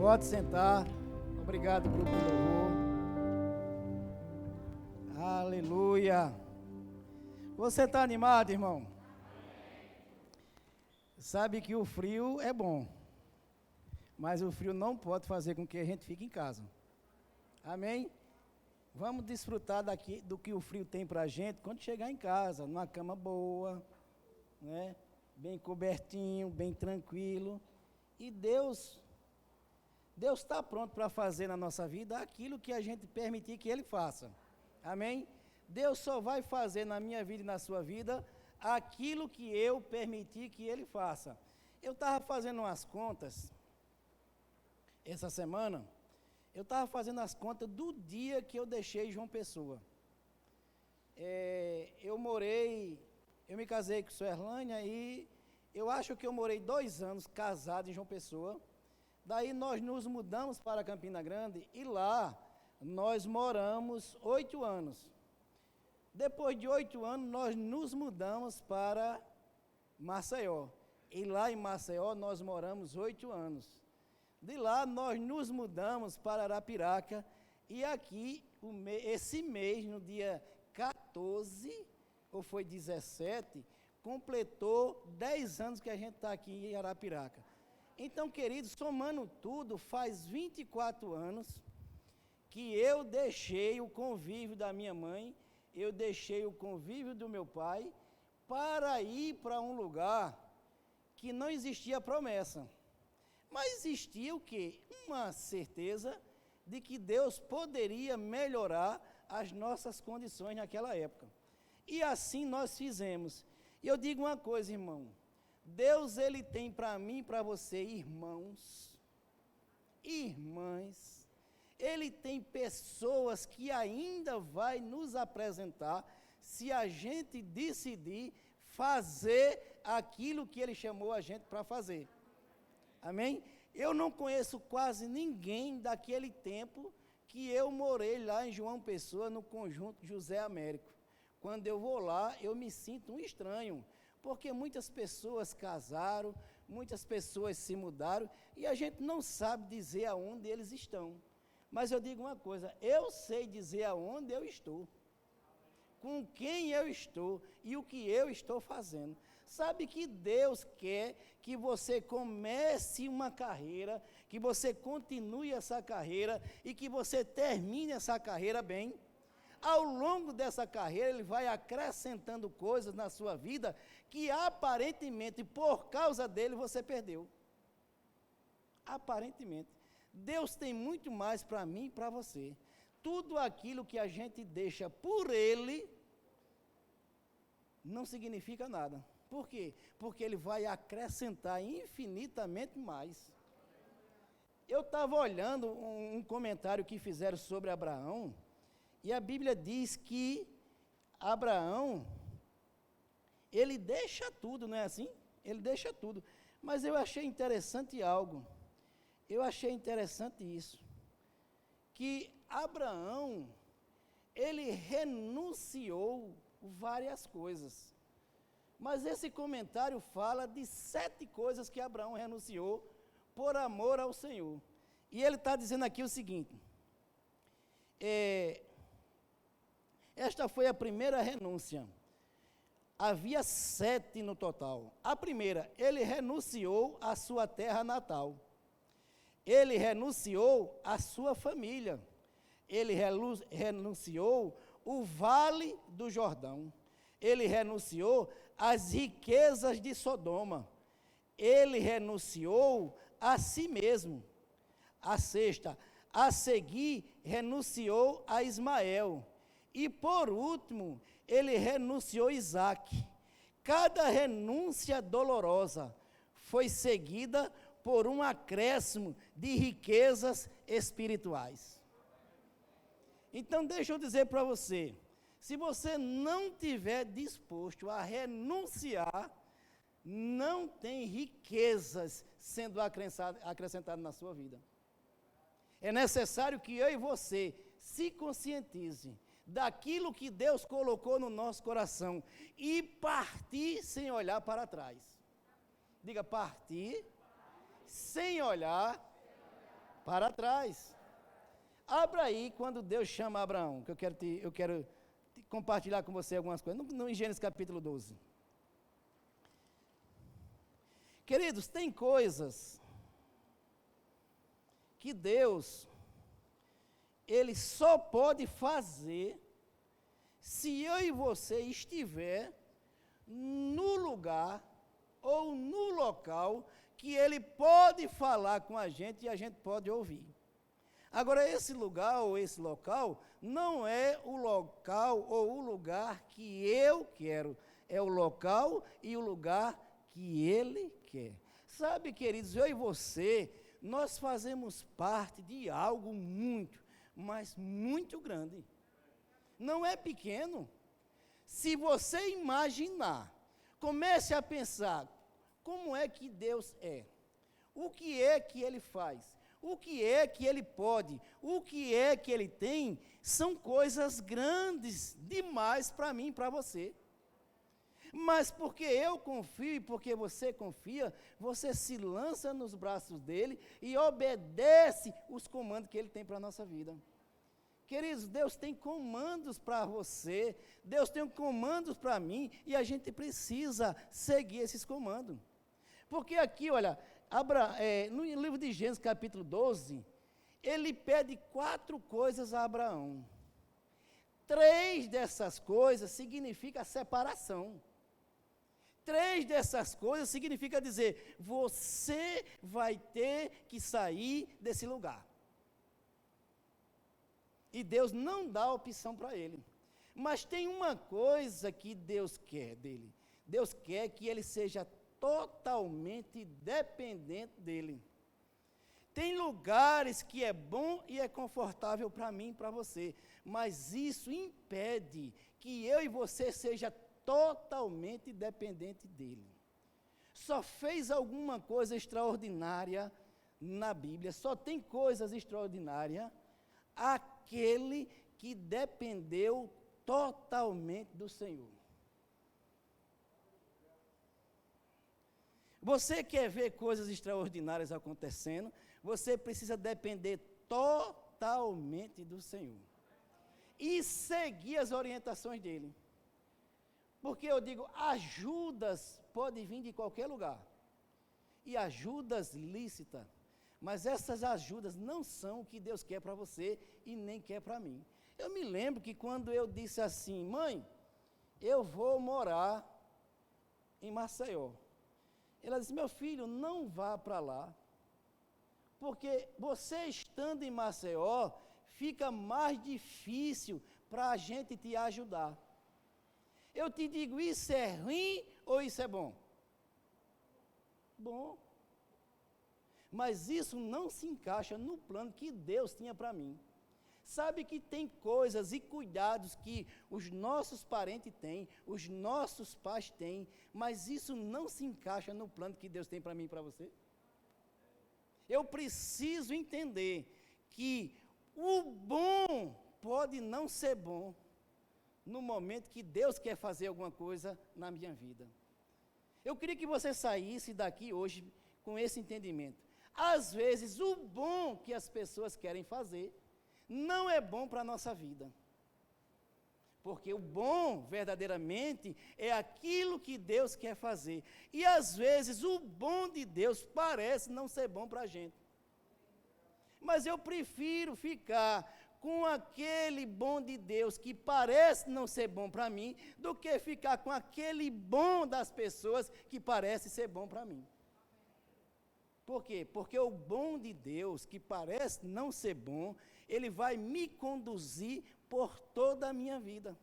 Pode sentar. Obrigado, grupo de louvor. Aleluia. Você está animado, irmão? Sabe que o frio é bom, mas o frio não pode fazer com que a gente fique em casa. Amém? Vamos desfrutar do que o frio tem para a gente quando chegar em casa, numa cama boa, né? Bem cobertinho, bem tranquilo. E Deus está pronto para fazer na nossa vida aquilo que a gente permitir que Ele faça. Amém? Deus só vai fazer na minha vida e na sua vida aquilo que eu permitir que Ele faça. Eu estava fazendo umas contas, essa semana, eu estava fazendo as contas do dia que eu deixei João Pessoa. Eu me casei com Suerlânia e eu acho que eu morei 2 anos casado em João Pessoa. Daí nós nos mudamos para Campina Grande e lá nós moramos 8 anos. Depois de 8 anos nós nos mudamos para Maceió. E lá em Maceió nós moramos 8 anos. De lá nós nos mudamos para Arapiraca e aqui, esse mês, no dia 14, ou foi 17, completou 10 anos que a gente está aqui em Arapiraca. Então, queridos, somando tudo, faz 24 anos que eu deixei o convívio da minha mãe, eu deixei o convívio do meu pai, para ir para um lugar que não existia promessa. Mas existia o quê? Uma certeza de que Deus poderia melhorar as nossas condições naquela época. E assim nós fizemos. E eu digo uma coisa, irmão. Deus, Ele tem para mim e para você, irmãos, irmãs. Ele tem pessoas que ainda vai nos apresentar se a gente decidir fazer aquilo que Ele chamou a gente para fazer. Amém? Eu não conheço quase ninguém daquele tempo que eu morei lá em João Pessoa, no conjunto José Américo. Quando eu vou lá, eu me sinto um estranho, porque muitas pessoas casaram, muitas pessoas se mudaram, e a gente não sabe dizer aonde eles estão. Mas eu digo uma coisa, eu sei dizer aonde eu estou, com quem eu estou e o que eu estou fazendo. Sabe que Deus quer que você comece uma carreira, que você continue essa carreira e que você termine essa carreira bem. Ao longo dessa carreira, Ele vai acrescentando coisas na sua vida que aparentemente, por causa dele, você perdeu. Aparentemente. Deus tem muito mais para mim e para você. Tudo aquilo que a gente deixa por Ele, não significa nada. Por quê? Porque Ele vai acrescentar infinitamente mais. Eu estava olhando um comentário que fizeram sobre Abraão, e a Bíblia diz que Abraão, ele deixa tudo, não é assim? Ele deixa tudo. Mas eu achei interessante algo. Eu achei interessante isso. Que Abraão, ele renunciou várias coisas. Mas esse comentário fala de 7 coisas que Abraão renunciou por amor ao Senhor. E ele está dizendo aqui o seguinte. Esta foi a primeira renúncia. Havia 7 no total. A primeira, ele renunciou à sua terra natal. Ele renunciou à sua família. Ele renunciou o vale do Jordão. Ele renunciou às riquezas de Sodoma. Ele renunciou a si mesmo. A sexta, a seguir, renunciou a Ismael. E por último, ele renunciou a Isaque. Cada renúncia dolorosa foi seguida por um acréscimo de riquezas espirituais. Então, deixa eu dizer para você, se você não tiver disposto a renunciar, não tem riquezas sendo acrescentadas na sua vida. É necessário que eu e você se conscientize daquilo que Deus colocou no nosso coração e partir sem olhar para trás. Diga, partir sem olhar Para trás. Abra aí quando Deus chama Abraão, que eu quero compartilhar com você algumas coisas, em Gênesis capítulo 12. Queridos, tem coisas que Deus, Ele só pode fazer se eu e você estiver no lugar ou no local que Ele pode falar com a gente e a gente pode ouvir. Agora, esse lugar ou esse local não é o local ou o lugar que eu quero, é o local e o lugar que Ele quer. Sabe, queridos, eu e você, nós fazemos parte de algo muito, mas muito grande. Não é pequeno. Se você imaginar, comece a pensar, como é que Deus é? O que é que Ele faz? O que é que Ele pode? O que é que Ele tem? São coisas grandes demais para mim e para você. Mas porque eu confio e porque você confia, você se lança nos braços dEle e obedece os comandos que Ele tem para a nossa vida. Queridos, Deus tem comandos para você, Deus tem comandos para mim, e a gente precisa seguir esses comandos. Porque aqui, olha, no livro de Gênesis capítulo 12, ele pede 4 coisas a Abraão. 3 dessas coisas significa separação. 3 dessas coisas significa dizer, você vai ter que sair desse lugar. E Deus não dá opção para ele. Mas tem uma coisa que Deus quer dele. Deus quer que ele seja totalmente dependente dele. Tem lugares que é bom e é confortável para mim e para você, mas isso impede que eu e você seja totalmente dependente dele. Só fez alguma coisa extraordinária na Bíblia, só tem coisas extraordinárias aquele que dependeu totalmente do Senhor. Você quer ver coisas extraordinárias acontecendo, você precisa depender totalmente do Senhor. E seguir as orientações dele. Porque eu digo, ajudas podem vir de qualquer lugar. E ajudas lícitas. Mas essas ajudas não são o que Deus quer para você e nem quer para mim. Eu me lembro que quando eu disse assim, mãe, eu vou morar em Maceió. Ela disse, meu filho, não vá para lá, porque você estando em Maceió, fica mais difícil para a gente te ajudar. Eu te digo, isso é ruim ou isso é bom? Bom. Mas isso não se encaixa no plano que Deus tinha para mim. Sabe que tem coisas e cuidados que os nossos parentes têm, os nossos pais têm, mas isso não se encaixa no plano que Deus tem para mim e para você? Eu preciso entender que o bom pode não ser bom no momento que Deus quer fazer alguma coisa na minha vida. Eu queria que você saísse daqui hoje com esse entendimento. Às vezes, o bom que as pessoas querem fazer não é bom para a nossa vida. Porque o bom, verdadeiramente, é aquilo que Deus quer fazer. E, às vezes, o bom de Deus parece não ser bom para a gente. Mas eu prefiro ficar com aquele bom de Deus que parece não ser bom para mim, do que ficar com aquele bom das pessoas que parece ser bom para mim. Por quê? Porque o bom de Deus, que parece não ser bom, ele vai me conduzir por toda a minha vida.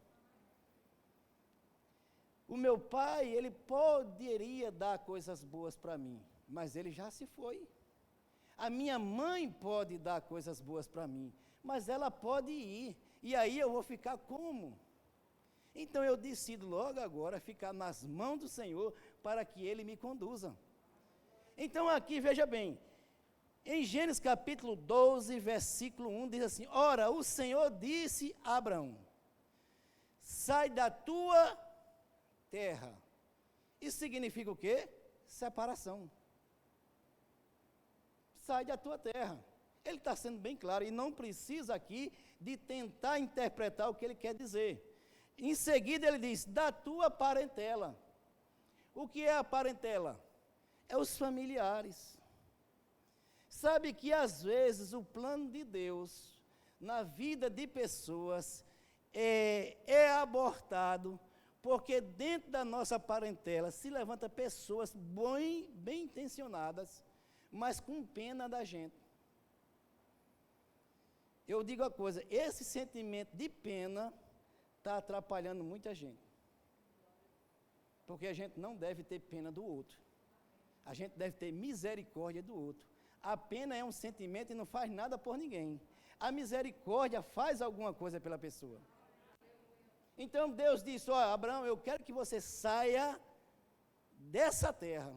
O meu pai, ele poderia dar coisas boas para mim, mas ele já se foi. A minha mãe pode dar coisas boas para mim, mas ela pode ir, e aí eu vou ficar como? Então eu decido logo agora ficar nas mãos do Senhor para que Ele me conduza. Então aqui, veja bem, em Gênesis capítulo 12, versículo 1, diz assim, ora, o Senhor disse a Abraão, sai da tua terra. Isso significa o quê? Separação. Sai da tua terra. Ele está sendo bem claro e não precisa aqui de tentar interpretar o que ele quer dizer. Em seguida ele diz, da tua parentela. O que é a parentela? É os familiares. Sabe que às vezes o plano de Deus na vida de pessoas é abortado, porque dentro da nossa parentela se levanta pessoas bem intencionadas, mas com pena da gente. Eu digo a coisa, esse sentimento de pena está atrapalhando muita gente. Porque a gente não deve ter pena do outro. A gente deve ter misericórdia do outro. A pena é um sentimento e não faz nada por ninguém. A misericórdia faz alguma coisa pela pessoa. Então Deus disse, Abraão, eu quero que você saia dessa terra.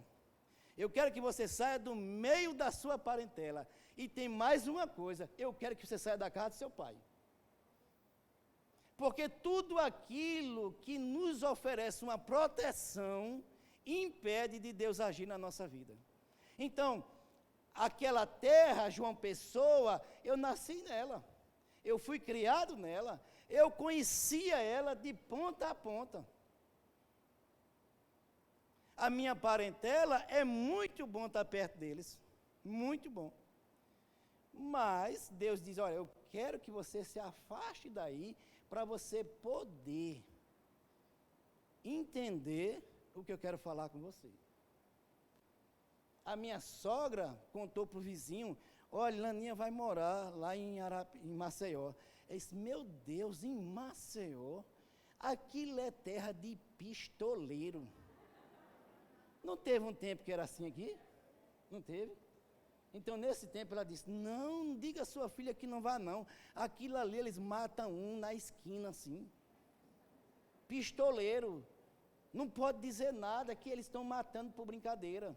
Eu quero que você saia do meio da sua parentela. E tem mais uma coisa, eu quero que você saia da casa do seu pai. Porque tudo aquilo que nos oferece uma proteção, impede de Deus agir na nossa vida. Então, aquela terra, João Pessoa, eu nasci nela. Eu fui criado nela. Eu conhecia ela de ponta a ponta. A minha parentela é muito bom estar perto deles. Muito bom. Mas Deus diz, olha, eu quero que você se afaste daí para você poder entender o que eu quero falar com você. A minha sogra contou para o vizinho, olha, Laninha vai morar lá em Maceió. Eu disse, meu Deus, em Maceió, aquilo é terra de pistoleiro. Não teve um tempo que era assim aqui? Não teve? Então, nesse tempo, ela disse, não diga à sua filha que não vá, não. Aquilo ali, eles matam um na esquina, assim. Pistoleiro. Não pode dizer nada que eles estão matando por brincadeira.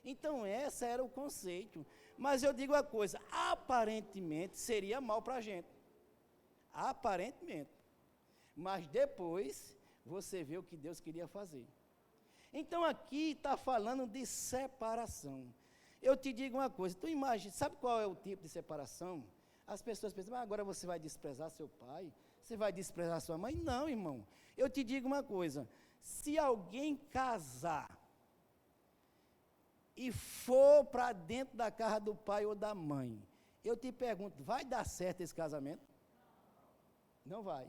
Então, esse era o conceito. Mas eu digo uma coisa, aparentemente seria mal para a gente. Aparentemente. Mas depois, você vê o que Deus queria fazer. Então, aqui está falando de separação. Eu te digo uma coisa, tu imagina, sabe qual é o tipo de separação? As pessoas pensam, agora você vai desprezar seu pai? Você vai desprezar sua mãe? Não, irmão. Eu te digo uma coisa, se alguém casar e for para dentro da casa do pai ou da mãe, eu te pergunto, vai dar certo esse casamento? Não vai.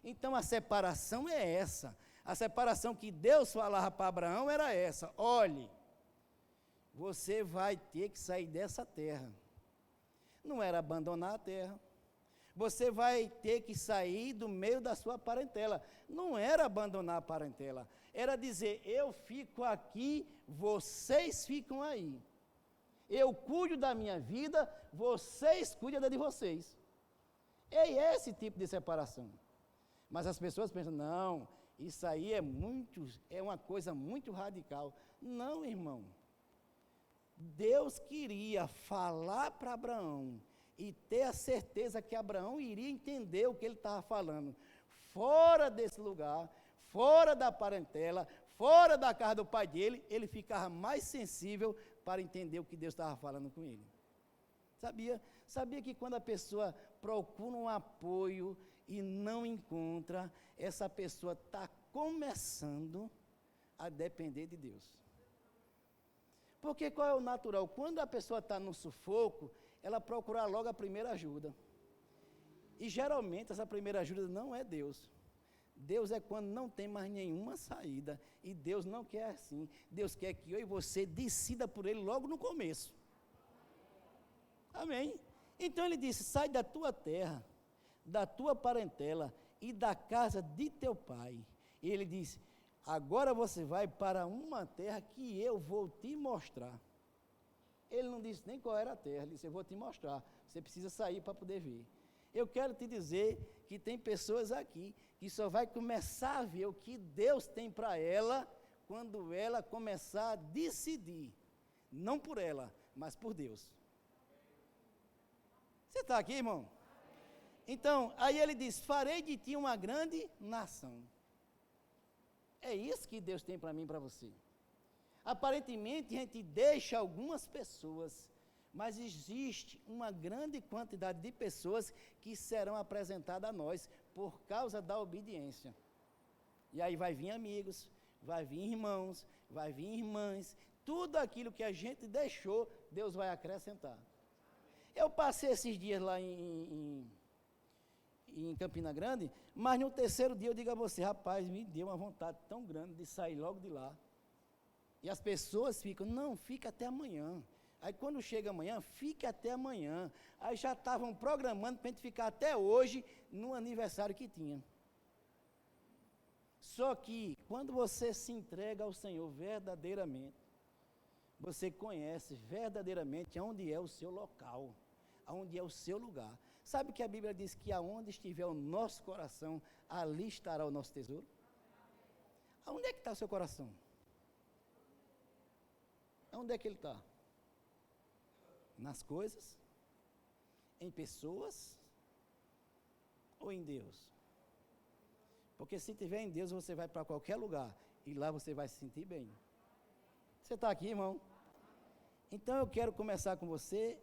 Então a separação é essa. A separação que Deus falava para Abraão era essa, olhe, você vai ter que sair dessa terra. Não era abandonar a terra. Você vai ter que sair do meio da sua parentela. Não era abandonar a parentela. Era dizer, eu fico aqui, vocês ficam aí. Eu cuido da minha vida, vocês cuidam da de vocês. É esse tipo de separação. Mas as pessoas pensam, não, isso aí é uma coisa muito radical. Não, irmão. Deus queria falar para Abraão e ter a certeza que Abraão iria entender o que ele estava falando. Fora desse lugar, fora da parentela, fora da casa do pai dele, ele ficava mais sensível para entender o que Deus estava falando com ele. Sabia que quando a pessoa procura um apoio e não encontra, essa pessoa está começando a depender de Deus. Porque qual é o natural? Quando a pessoa está no sufoco, ela procura logo a primeira ajuda. E geralmente essa primeira ajuda não é Deus. Deus é quando não tem mais nenhuma saída. E Deus não quer assim. Deus quer que eu e você decida por Ele logo no começo. Amém? Então ele disse, sai da tua terra, da tua parentela e da casa de teu pai. E ele disse, agora você vai para uma terra que eu vou te mostrar. Ele não disse nem qual era a terra, ele disse, eu vou te mostrar. Você precisa sair para poder ver. Eu quero te dizer que tem pessoas aqui que só vai começar a ver o que Deus tem para ela quando ela começar a decidir. Não por ela, mas por Deus. Você está aqui, irmão? Então, aí ele diz, farei de ti uma grande nação. É isso que Deus tem para mim e para você. Aparentemente, a gente deixa algumas pessoas, mas existe uma grande quantidade de pessoas que serão apresentadas a nós por causa da obediência. E aí vai vir amigos, vai vir irmãos, vai vir irmãs, tudo aquilo que a gente deixou, Deus vai acrescentar. Eu passei esses dias lá em Campina Grande, mas no terceiro dia eu digo a você, rapaz, me deu uma vontade tão grande de sair logo de lá. E as pessoas ficam, não, fica até amanhã. Aí quando chega amanhã, fique até amanhã. Aí já estavam programando para a gente ficar até hoje no aniversário que tinha. Só que quando você se entrega ao Senhor verdadeiramente, você conhece verdadeiramente aonde é o seu local, aonde é o seu lugar. Sabe que a Bíblia diz que aonde estiver o nosso coração, ali estará o nosso tesouro? Aonde é que está o seu coração? Aonde é que ele está? Nas coisas? Em pessoas? Ou em Deus? Porque se estiver em Deus, você vai para qualquer lugar e lá você vai se sentir bem. Você está aqui, irmão? Então eu quero começar com você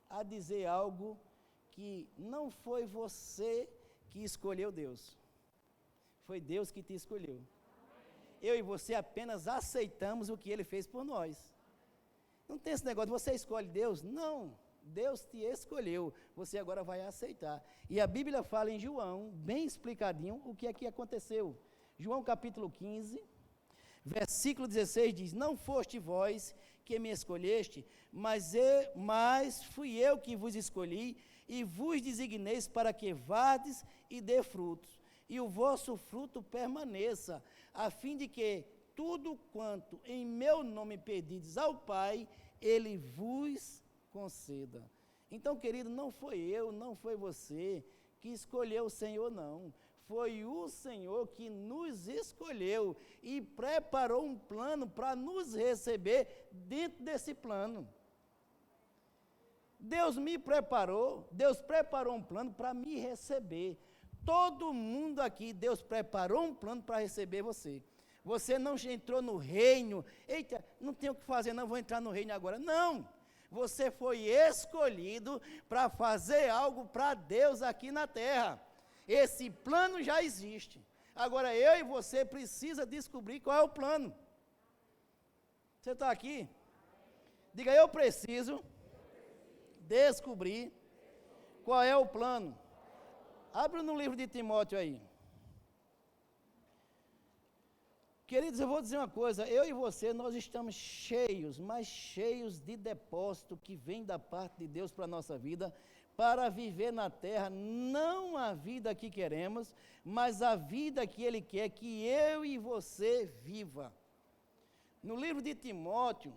a dizer algo que não foi você que escolheu Deus. Foi Deus que te escolheu. Eu e você apenas aceitamos o que Ele fez por nós. Não tem esse negócio de você escolhe Deus. Não, Deus te escolheu. Você agora vai aceitar. E a Bíblia fala em João, bem explicadinho, o que é que aconteceu. João capítulo 15, versículo 16 diz, não foste vós que me escolheste, mas fui eu que vos escolhi e vos designeis para que vades e dê frutos, e o vosso fruto permaneça, a fim de que tudo quanto em meu nome pedides ao Pai, Ele vos conceda. Então, querido, não foi eu, não foi você que escolheu o Senhor, não. Foi o Senhor que nos escolheu e preparou um plano para nos receber dentro desse plano. Deus preparou um plano para me receber. Todo mundo aqui, Deus preparou um plano para receber você. Você não entrou no reino, eita, não tenho o que fazer, não vou entrar no reino agora. Não, você foi escolhido para fazer algo para Deus aqui na terra. Esse plano já existe. Agora eu e você precisa descobrir qual é o plano. Você está aqui? Diga, eu preciso descobrir qual é o plano. Abre no livro de Timóteo aí. Queridos, eu vou dizer uma coisa, eu e você, nós estamos cheios, mas cheios de depósito que vem da parte de Deus para a nossa vida, para viver na terra, não a vida que queremos, mas a vida que Ele quer que eu e você viva. No livro de Timóteo,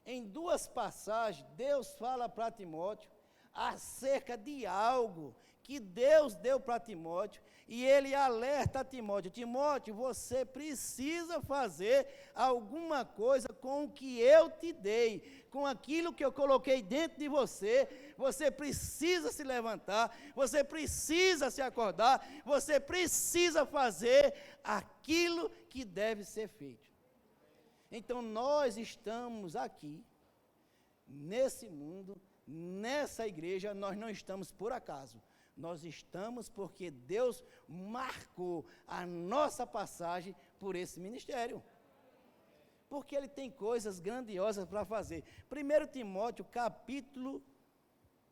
em duas passagens, Deus fala para Timóteo acerca de algo que Deus deu para Timóteo, e ele alerta a Timóteo, Timóteo, você precisa fazer alguma coisa com o que eu te dei, com aquilo que eu coloquei dentro de você precisa se levantar, você precisa se acordar, você precisa fazer aquilo que deve ser feito. Então nós estamos aqui, nesse mundo, nessa igreja, nós não estamos por acaso. Nós estamos porque Deus marcou a nossa passagem por esse ministério. Porque Ele tem coisas grandiosas para fazer. 1 Timóteo, capítulo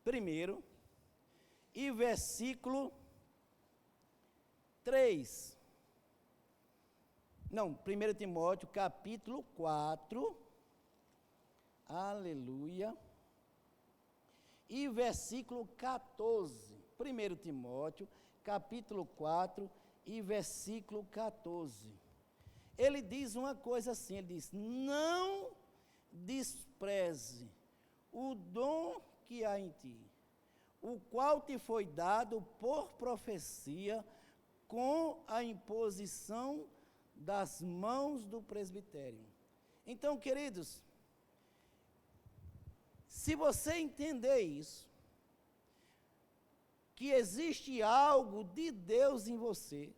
1, e versículo 3. Não, 1 Timóteo, capítulo 4. Aleluia. E versículo 14. 1 Timóteo, capítulo 4 e versículo 14. Ele diz uma coisa assim, ele diz, não despreze o dom que há em ti, o qual te foi dado por profecia com a imposição das mãos do presbitério. Então, queridos, se você entender isso, que existe algo de Deus em você,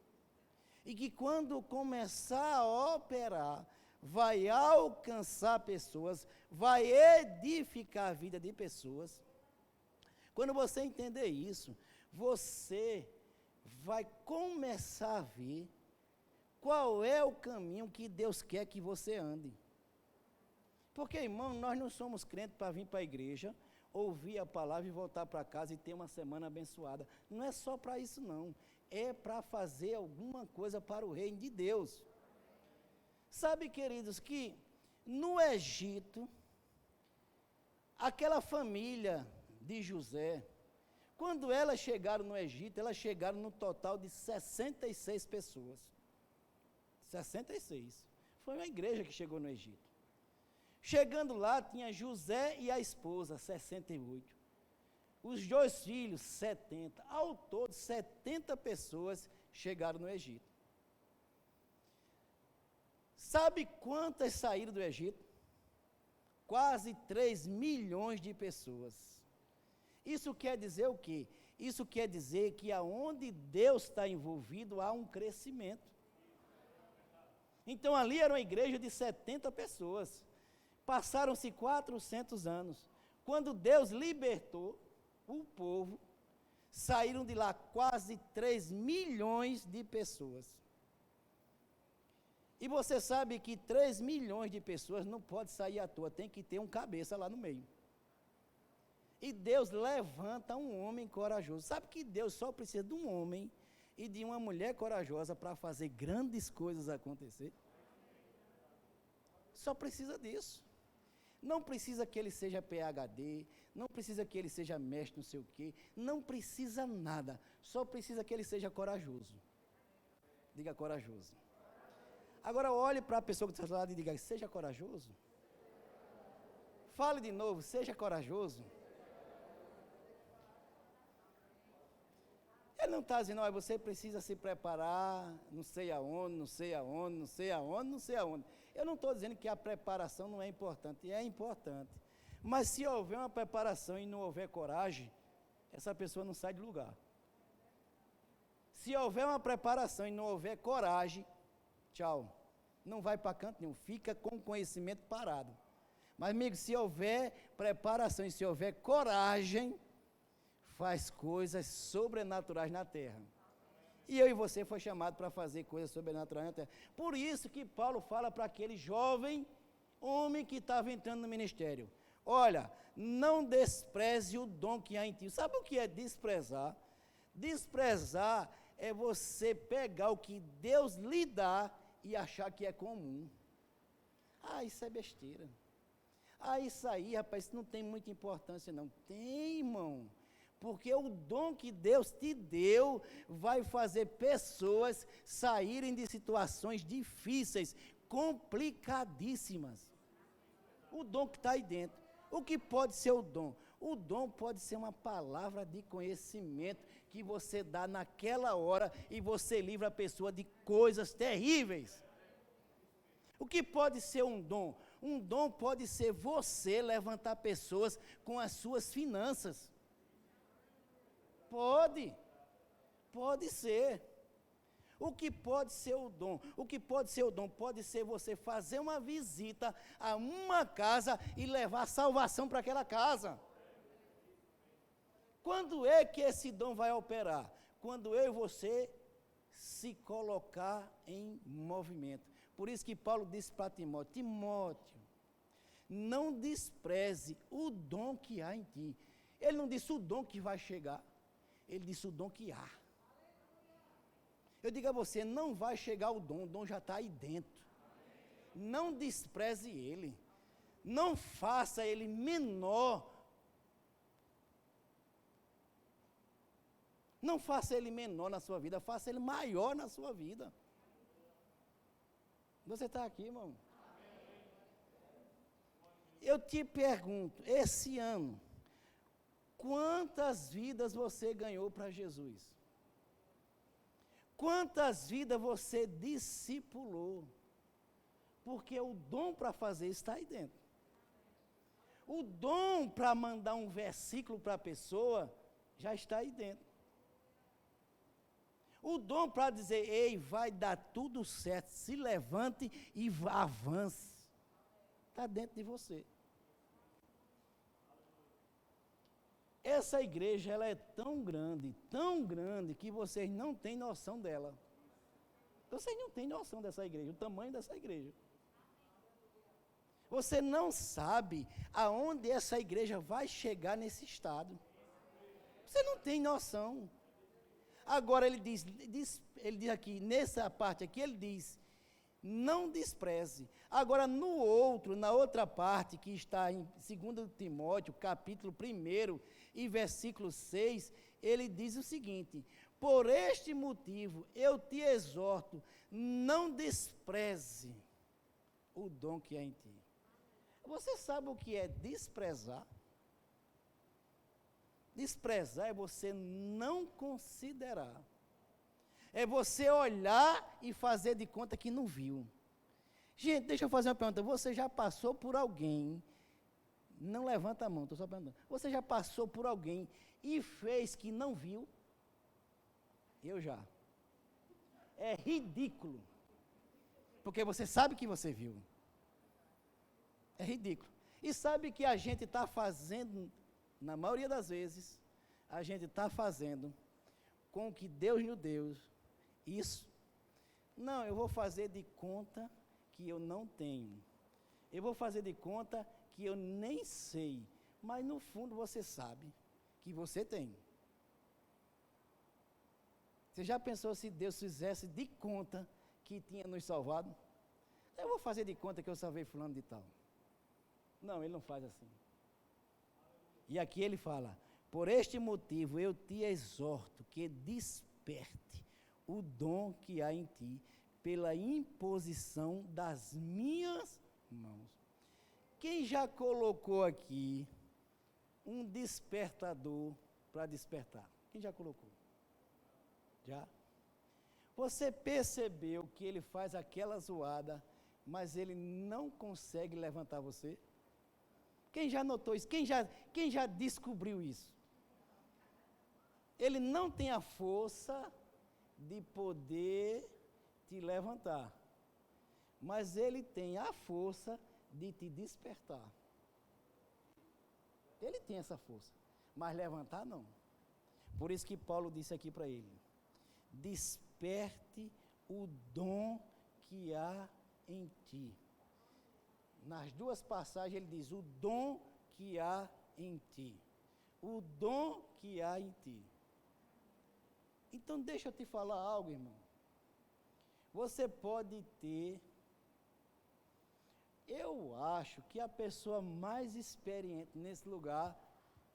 e que quando começar a operar, vai alcançar pessoas, vai edificar a vida de pessoas. Quando você entender isso, você vai começar a ver qual é o caminho que Deus quer que você ande. Porque, irmão, nós não somos crentes para vir para a igreja, ouvir a palavra e voltar para casa e ter uma semana abençoada. Não é só para isso, não. É para fazer alguma coisa para o reino de Deus. Sabe, queridos, que no Egito, aquela família de José, quando elas chegaram no Egito, elas chegaram no total de 66 pessoas. 66. Foi uma igreja que chegou no Egito. Chegando lá, tinha José e a esposa, 68. Os 2 filhos, 70. Ao todo, 70 pessoas chegaram no Egito. Sabe quantas saíram do Egito? Quase 3 milhões de pessoas. Isso quer dizer o quê? Isso quer dizer que aonde Deus está envolvido, há um crescimento. Então, ali era uma igreja de 70 pessoas. Passaram-se 400 anos. Quando Deus libertou o povo, saíram de lá quase 3 milhões de pessoas. E você sabe que 3 milhões de pessoas não pode sair à toa, tem que ter um cabeça lá no meio. E Deus levanta um homem corajoso. Sabe que Deus só precisa de um homem e de uma mulher corajosa para fazer grandes coisas acontecer? Só precisa disso. Não precisa que ele seja PhD, não precisa que ele seja mestre não sei o quê, não precisa nada, só precisa que ele seja corajoso. Diga corajoso. Agora olhe para a pessoa que está do lado e diga, seja corajoso. Fale de novo, seja corajoso. Ele não está dizendo, olha, você precisa se preparar, não sei aonde, não sei aonde, não sei aonde, não sei aonde. Eu não estou dizendo que a preparação não é importante, é importante. Mas se houver uma preparação e não houver coragem, essa pessoa não sai de lugar. Se houver uma preparação e não houver coragem, tchau, não vai para canto nenhum, fica com conhecimento parado. Mas, amigo, se houver preparação e se houver coragem, faz coisas sobrenaturais na terra. E eu e você foi chamado para fazer coisas sobrenaturais na terra. Por isso que Paulo fala para aquele jovem homem que estava entrando no ministério. Olha, não despreze o dom que há em ti. Sabe o que é desprezar? Desprezar é você pegar o que Deus lhe dá e achar que é comum. Ah, isso é besteira. Ah, isso aí, rapaz, isso não tem muita importância não. Tem, irmão. Porque o dom que Deus te deu vai fazer pessoas saírem de situações difíceis, complicadíssimas. O dom que está aí dentro. O que pode ser o dom? O dom pode ser uma palavra de conhecimento que você dá naquela hora e você livra a pessoa de coisas terríveis. O que pode ser um dom? Um dom pode ser você levantar pessoas com as suas finanças. Pode ser. O que pode ser o dom? O que pode ser o dom? Pode ser você fazer uma visita a uma casa e levar salvação para aquela casa. Quando é que esse dom vai operar? Quando eu e você se colocar em movimento. Por isso que Paulo disse para Timóteo, Timóteo, não despreze o dom que há em ti. Ele não disse o dom que vai chegar. Ele disse o dom que há. Eu digo a você, não vai chegar o dom já está aí dentro. Não despreze ele. Não faça ele menor. Não faça ele menor na sua vida, faça ele maior na sua vida. Você está aqui, irmão? Eu te pergunto, esse ano, quantas vidas você ganhou para Jesus? Quantas vidas você discipulou? Porque o dom para fazer está aí dentro. O dom para mandar um versículo para a pessoa já está aí dentro. O dom para dizer, ei, vai dar tudo certo, se levante e avance. Está dentro de você. Essa igreja, ela é tão grande, que vocês não têm noção dela. Vocês não têm noção dessa igreja, o tamanho dessa igreja. Você não sabe aonde essa igreja vai chegar nesse estado. Você não tem noção. Agora ele diz aqui, nessa parte aqui, ele diz, não despreze. Agora na outra parte, que está em 2 Timóteo, capítulo 1 e versículo 6, ele diz o seguinte, por este motivo eu te exorto, não despreze o dom que há em ti. Você sabe o que é desprezar? Desprezar é você não considerar. É você olhar e fazer de conta que não viu. Gente, deixa eu fazer uma pergunta. Você já passou por alguém, não levanta a mão, estou só perguntando. Você já passou por alguém e fez que não viu? Eu já. É ridículo. Porque você sabe que você viu. É ridículo. E sabe que a gente está fazendo, na maioria das vezes, a gente está fazendo com o que Deus nos deu, isso. Não, eu vou fazer de conta que eu não tenho. Eu vou fazer de conta que eu nem sei. Mas no fundo você sabe que você tem. Você já pensou se Deus fizesse de conta que tinha nos salvado? Eu vou fazer de conta que eu salvei fulano de tal. Não, ele não faz assim. E aqui ele fala, por este motivo eu te exorto que desperte o dom que há em ti, pela imposição das minhas mãos. Quem já colocou aqui um despertador para despertar? Quem já colocou? Já? Você percebeu que ele faz aquela zoada, mas ele não consegue levantar você? Quem já notou isso? Quem já descobriu isso? Ele não tem a força de poder te levantar, mas ele tem a força de te despertar. Ele tem essa força, mas levantar não. Por isso que Paulo disse aqui para ele, desperte o dom que há em ti. Nas duas passagens ele diz, o dom que há em ti. O dom que há em ti. Então deixa eu te falar algo, irmão. Você pode ter, eu acho que a pessoa mais experiente nesse lugar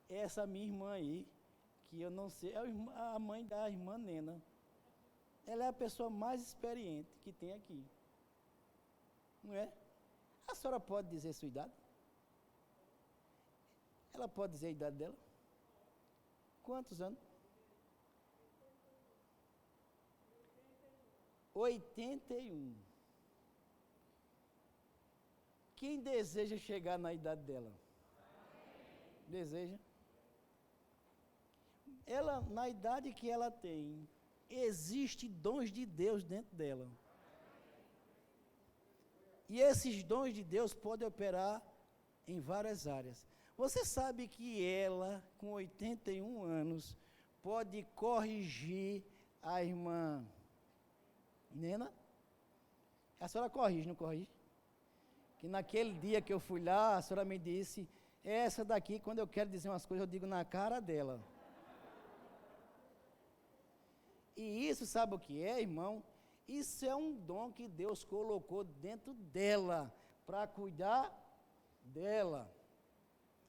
é essa minha irmã aí, que eu não sei, é a mãe da irmã Nena. Ela é a pessoa mais experiente que tem aqui. Não é? A senhora pode dizer sua idade? Ela pode dizer a idade dela? Quantos anos? 81. Quem deseja chegar na idade dela? Deseja? Ela, na idade que ela tem, existe dons de Deus dentro dela. E esses dons de Deus podem operar em várias áreas. Você sabe que ela, com 81 anos, pode corrigir a irmã Nena? A senhora corrige, não corrige? Que naquele dia que eu fui lá, a senhora me disse, essa daqui, quando eu quero dizer umas coisas, eu digo na cara dela. E isso, sabe o que é, irmão? Isso é um dom que Deus colocou dentro dela, para cuidar dela.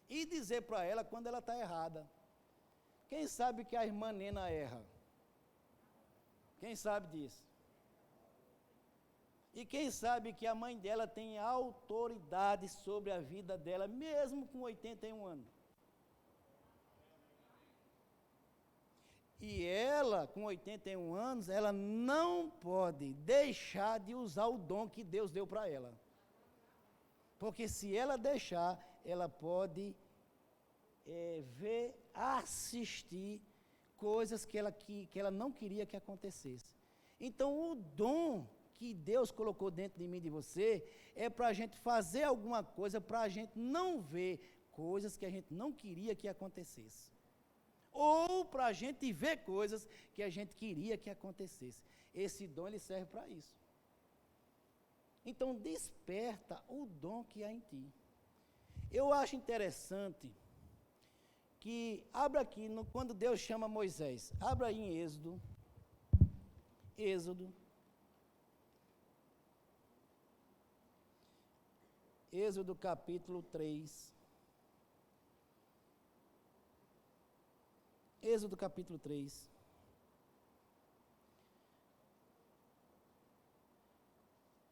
E dizer para ela quando ela está errada. Quem sabe que a irmã Nena erra? Quem sabe disso? E quem sabe que a mãe dela tem autoridade sobre a vida dela, mesmo com 81 anos? E ela, com 81 anos, ela não pode deixar de usar o dom que Deus deu para ela. Porque se ela deixar, ela pode assistir coisas que ela não queria que acontecesse. Então, o dom que Deus colocou dentro de mim e de você é para a gente fazer alguma coisa, para a gente não ver coisas que a gente não queria que acontecesse. Ou para a gente ver coisas que a gente queria que acontecesse. Esse dom, ele serve para isso. Então, desperta o dom que há em ti. Eu acho interessante que, abra aqui, quando Deus chama Moisés, abra aí em Êxodo capítulo 3. Êxodo capítulo 3.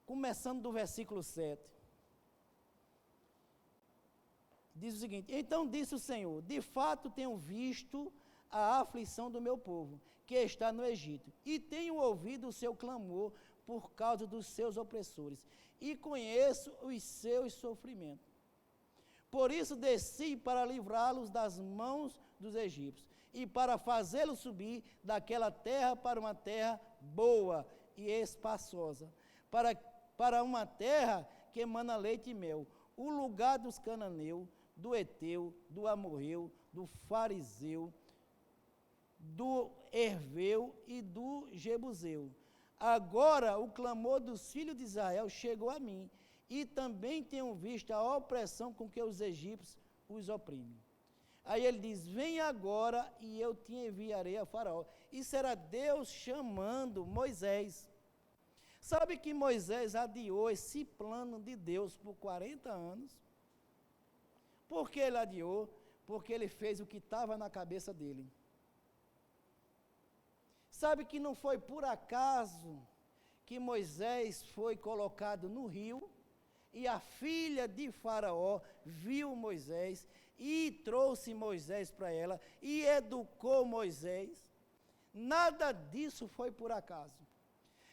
Começando do versículo 7. Diz o seguinte: então disse o Senhor, de fato tenho visto a aflição do meu povo, que está no Egito, e tenho ouvido o seu clamor por causa dos seus opressores, e conheço os seus sofrimentos. Por isso desci para livrá-los das mãos dos egípcios, e para fazê-los subir daquela terra para uma terra boa e espaçosa, para uma terra que emana leite e mel, o lugar dos cananeus, do Eteu, do Amorreu, do Fariseu, do Herveu e do Jebuseu. Agora o clamor dos filhos de Israel chegou a mim, e também tenho visto a opressão com que os egípcios os oprimem. Aí ele diz: vem agora e eu te enviarei a Faraó. Isso era Deus chamando Moisés. Sabe que Moisés adiou esse plano de Deus por 40 anos? Por que ele adiou? Porque ele fez o que estava na cabeça dele. Sabe que não foi por acaso que Moisés foi colocado no rio, e a filha de Faraó viu Moisés e trouxe Moisés para ela e educou Moisés? Nada disso foi por acaso.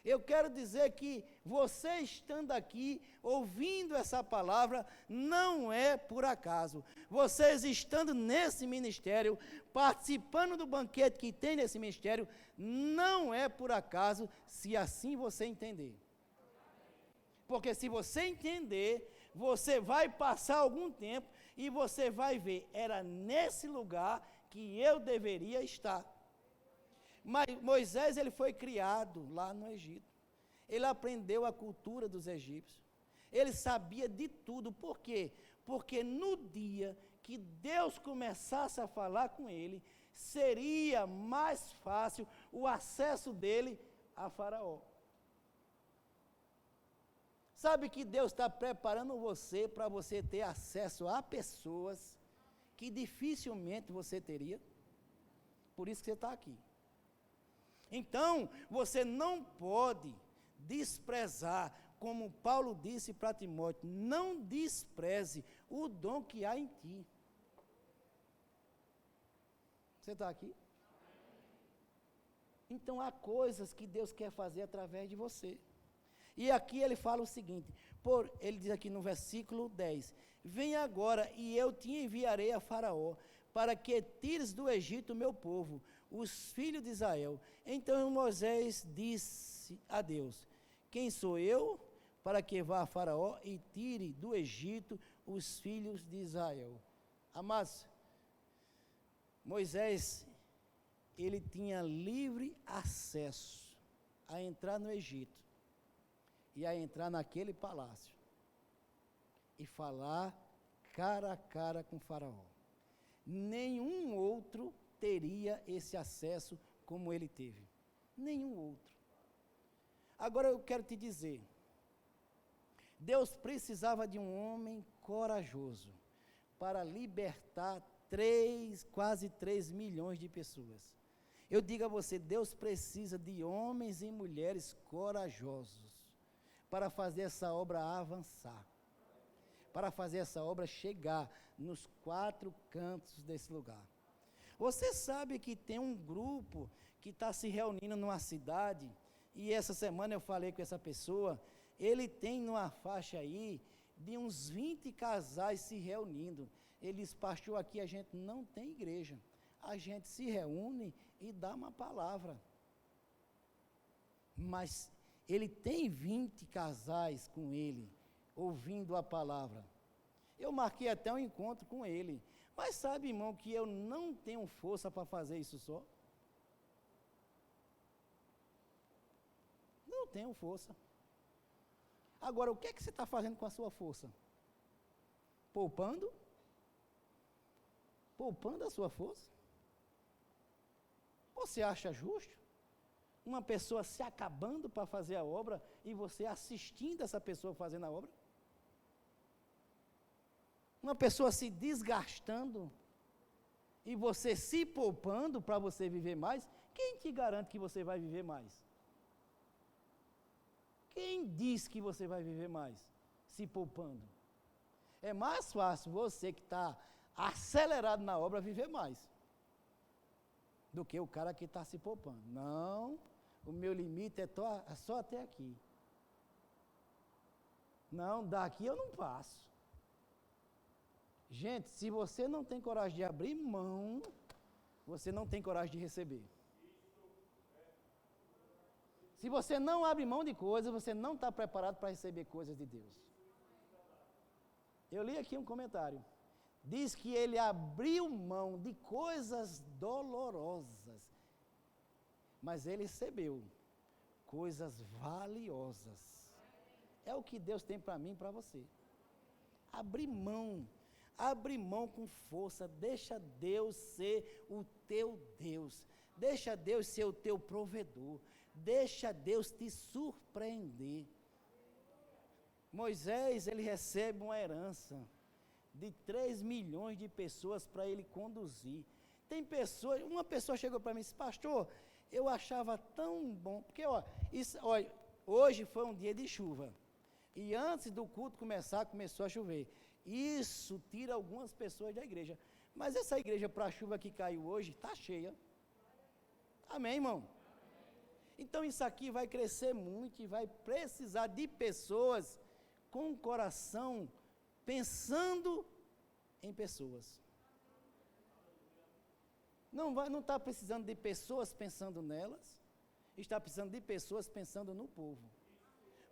Eu quero dizer que você estando aqui, ouvindo essa palavra, não é por acaso. Vocês estando nesse ministério, participando do banquete que tem nesse ministério, não é por acaso, se assim você entender. Porque se você entender, você vai passar algum tempo e você vai ver, era nesse lugar que eu deveria estar. Mas Moisés, ele foi criado lá no Egito. Ele aprendeu a cultura dos egípcios. Ele sabia de tudo. Por quê? Porque no dia que Deus começasse a falar com ele, seria mais fácil o acesso dele a Faraó. Sabe que Deus está preparando você para você ter acesso a pessoas que dificilmente você teria? Por isso que você está aqui. Então, você não pode desprezar, como Paulo disse para Timóteo, não despreze o dom que há em ti. Você está aqui? Então, há coisas que Deus quer fazer através de você. E aqui ele fala o seguinte, ele diz aqui no versículo 10, vem agora e eu te enviarei a Faraó, para que tires do Egito o meu povo, os filhos de Israel. Então Moisés disse a Deus, quem sou eu para que vá a Faraó e tire do Egito os filhos de Israel? Amados, Moisés, ele tinha livre acesso a entrar no Egito e a entrar naquele palácio e falar cara a cara com Faraó. Nenhum outro teria esse acesso como ele teve. Nenhum outro. Agora eu quero te dizer, Deus precisava de um homem corajoso para libertar quase 3 milhões de pessoas. Eu digo a você, Deus precisa de homens e mulheres corajosos para fazer essa obra avançar, para fazer essa obra chegar nos 4 cantos desse lugar. Você sabe que tem um grupo que está se reunindo numa cidade, e essa semana eu falei com essa pessoa, ele tem numa faixa aí de uns 20 casais se reunindo. Ele diz, pastor, aqui a gente não tem igreja, a gente se reúne e dá uma palavra. Mas ele tem 20 casais com ele, ouvindo a palavra. Eu marquei até um encontro com ele. Mas sabe, irmão, que eu não tenho força para fazer isso só? Não tenho força. Agora, o que é que você está fazendo com a sua força? Poupando? Poupando a sua força? Você acha justo? Uma pessoa se acabando para fazer a obra e você assistindo essa pessoa fazendo a obra? Uma pessoa se desgastando e você se poupando para você viver mais? Quem te garante que você vai viver mais? Quem diz que você vai viver mais se poupando? É mais fácil você que está acelerado na obra viver mais do que o cara que está se poupando. Não, o meu limite é só até aqui. Não, daqui eu não passo. Gente, se você não tem coragem de abrir mão, você não tem coragem de receber. Se você não abre mão de coisas, você não está preparado para receber coisas de Deus. Eu li aqui um comentário. Diz que ele abriu mão de coisas dolorosas, mas ele recebeu coisas valiosas. É o que Deus tem para mim e para você. Abrir mão. Abre mão com força, deixa Deus ser o teu Deus, deixa Deus ser o teu provedor, deixa Deus te surpreender. Moisés, ele recebe uma herança de 3 milhões de pessoas para ele conduzir. Tem pessoas, uma pessoa chegou para mim e disse, pastor, eu achava tão bom, porque olha, hoje foi um dia de chuva, e antes do culto começar, começou a chover. Isso tira algumas pessoas da igreja. Mas essa igreja, para a chuva que caiu hoje, está cheia. Amém, irmão? Então isso aqui vai crescer muito e vai precisar de pessoas com o coração pensando em pessoas. Não está precisando de pessoas pensando nelas, está precisando de pessoas pensando no povo.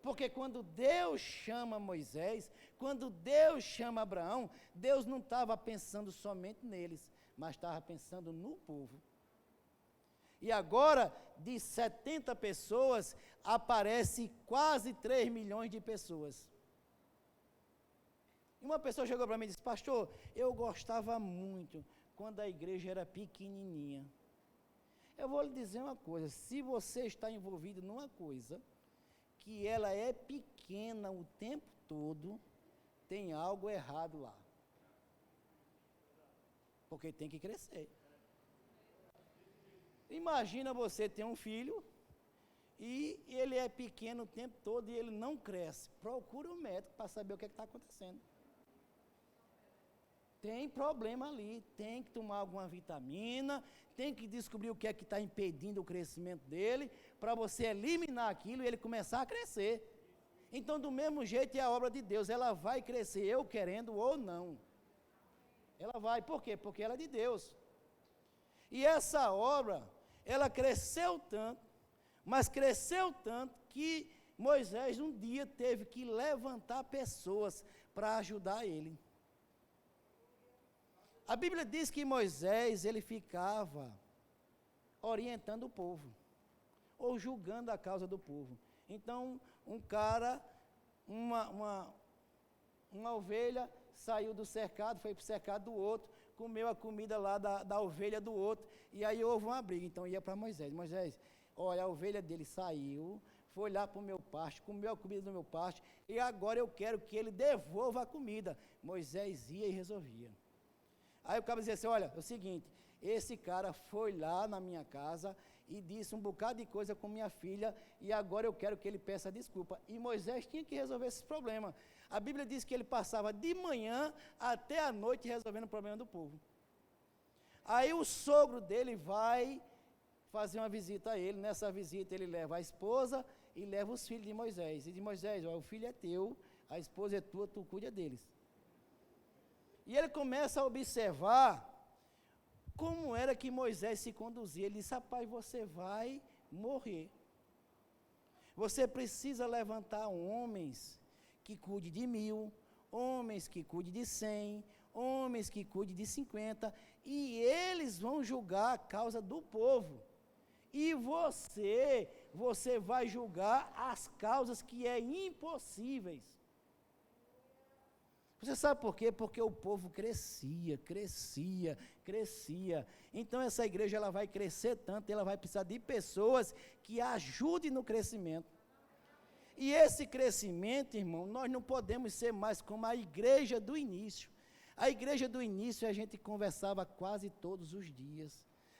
Porque quando Deus chama Moisés, quando Deus chama Abraão, Deus não estava pensando somente neles, mas estava pensando no povo. E agora, de 70 pessoas, aparece quase 3 milhões de pessoas. E uma pessoa chegou para mim e disse, pastor, eu gostava muito quando a igreja era pequenininha. Eu vou lhe dizer uma coisa, se você está envolvido numa coisa que ela é pequena o tempo todo, tem algo errado lá. Porque tem que crescer. Imagina você ter um filho e ele é pequeno o tempo todo e ele não cresce. Procura um médico para saber o que está acontecendo. Tem problema ali, tem que tomar alguma vitamina, tem que descobrir o que é que está impedindo o crescimento dele, para você eliminar aquilo e ele começar a crescer. Então, do mesmo jeito é a obra de Deus, ela vai crescer, eu querendo ou não. Ela vai, por quê? Porque ela é de Deus. E essa obra, ela cresceu tanto, mas cresceu tanto que Moisés um dia teve que levantar pessoas para ajudar ele. A Bíblia diz que Moisés, ele ficava orientando o povo, ou julgando a causa do povo. Então, um cara, uma ovelha, saiu do cercado, foi para o cercado do outro, comeu a comida lá da ovelha do outro, e aí houve uma briga. Então, ia para Moisés. Moisés, olha, a ovelha dele saiu, foi lá para o meu pasto, comeu a comida do meu pasto, e agora eu quero que ele devolva a comida. Moisés ia e resolvia. Aí o cara dizia assim, olha, é o seguinte, esse cara foi lá na minha casa e disse um bocado de coisa com minha filha e agora eu quero que ele peça desculpa. E Moisés tinha que resolver esse problema. A Bíblia diz que ele passava de manhã até a noite resolvendo o problema do povo. Aí o sogro dele vai fazer uma visita a ele, nessa visita ele leva a esposa e leva os filhos de Moisés. E diz, Moisés, ó, o filho é teu, a esposa é tua, tu cuida deles. E ele começa a observar como era que Moisés se conduzia. Ele disse: rapaz, você vai morrer. Você precisa levantar homens que cuide de 1.000, homens que cuide de 100, homens que cuide de 50, e eles vão julgar a causa do povo. E você vai julgar as causas que é impossíveis. Você sabe por quê? Porque o povo crescia. Então essa igreja ela vai crescer tanto, ela vai precisar de pessoas que ajudem no crescimento. E esse crescimento, irmão, nós não podemos ser mais como a igreja do início. A igreja do início a gente conversava quase todos os dias.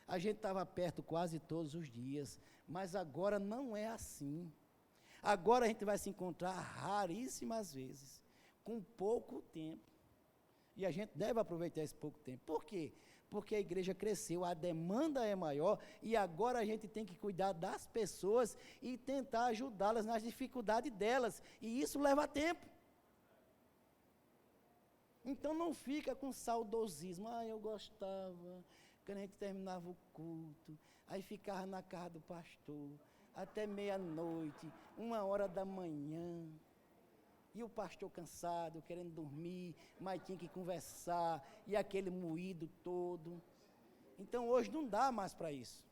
A gente estava perto quase todos os dias. Mas agora não é assim. Agora a gente vai se encontrar raríssimas vezes, com pouco tempo. E a gente deve aproveitar esse pouco tempo. Por quê? Porque a igreja cresceu, a demanda é maior, e agora a gente tem que cuidar das pessoas e tentar ajudá-las nas dificuldades delas. E isso leva tempo. Então não fica com saudosismo. Eu gostava, quando a gente terminava o culto, aí ficava na casa do pastor, até meia-noite, 1h da manhã. E o pastor cansado, querendo dormir, mas tinha que conversar, e aquele moído todo. Então hoje não dá mais para isso.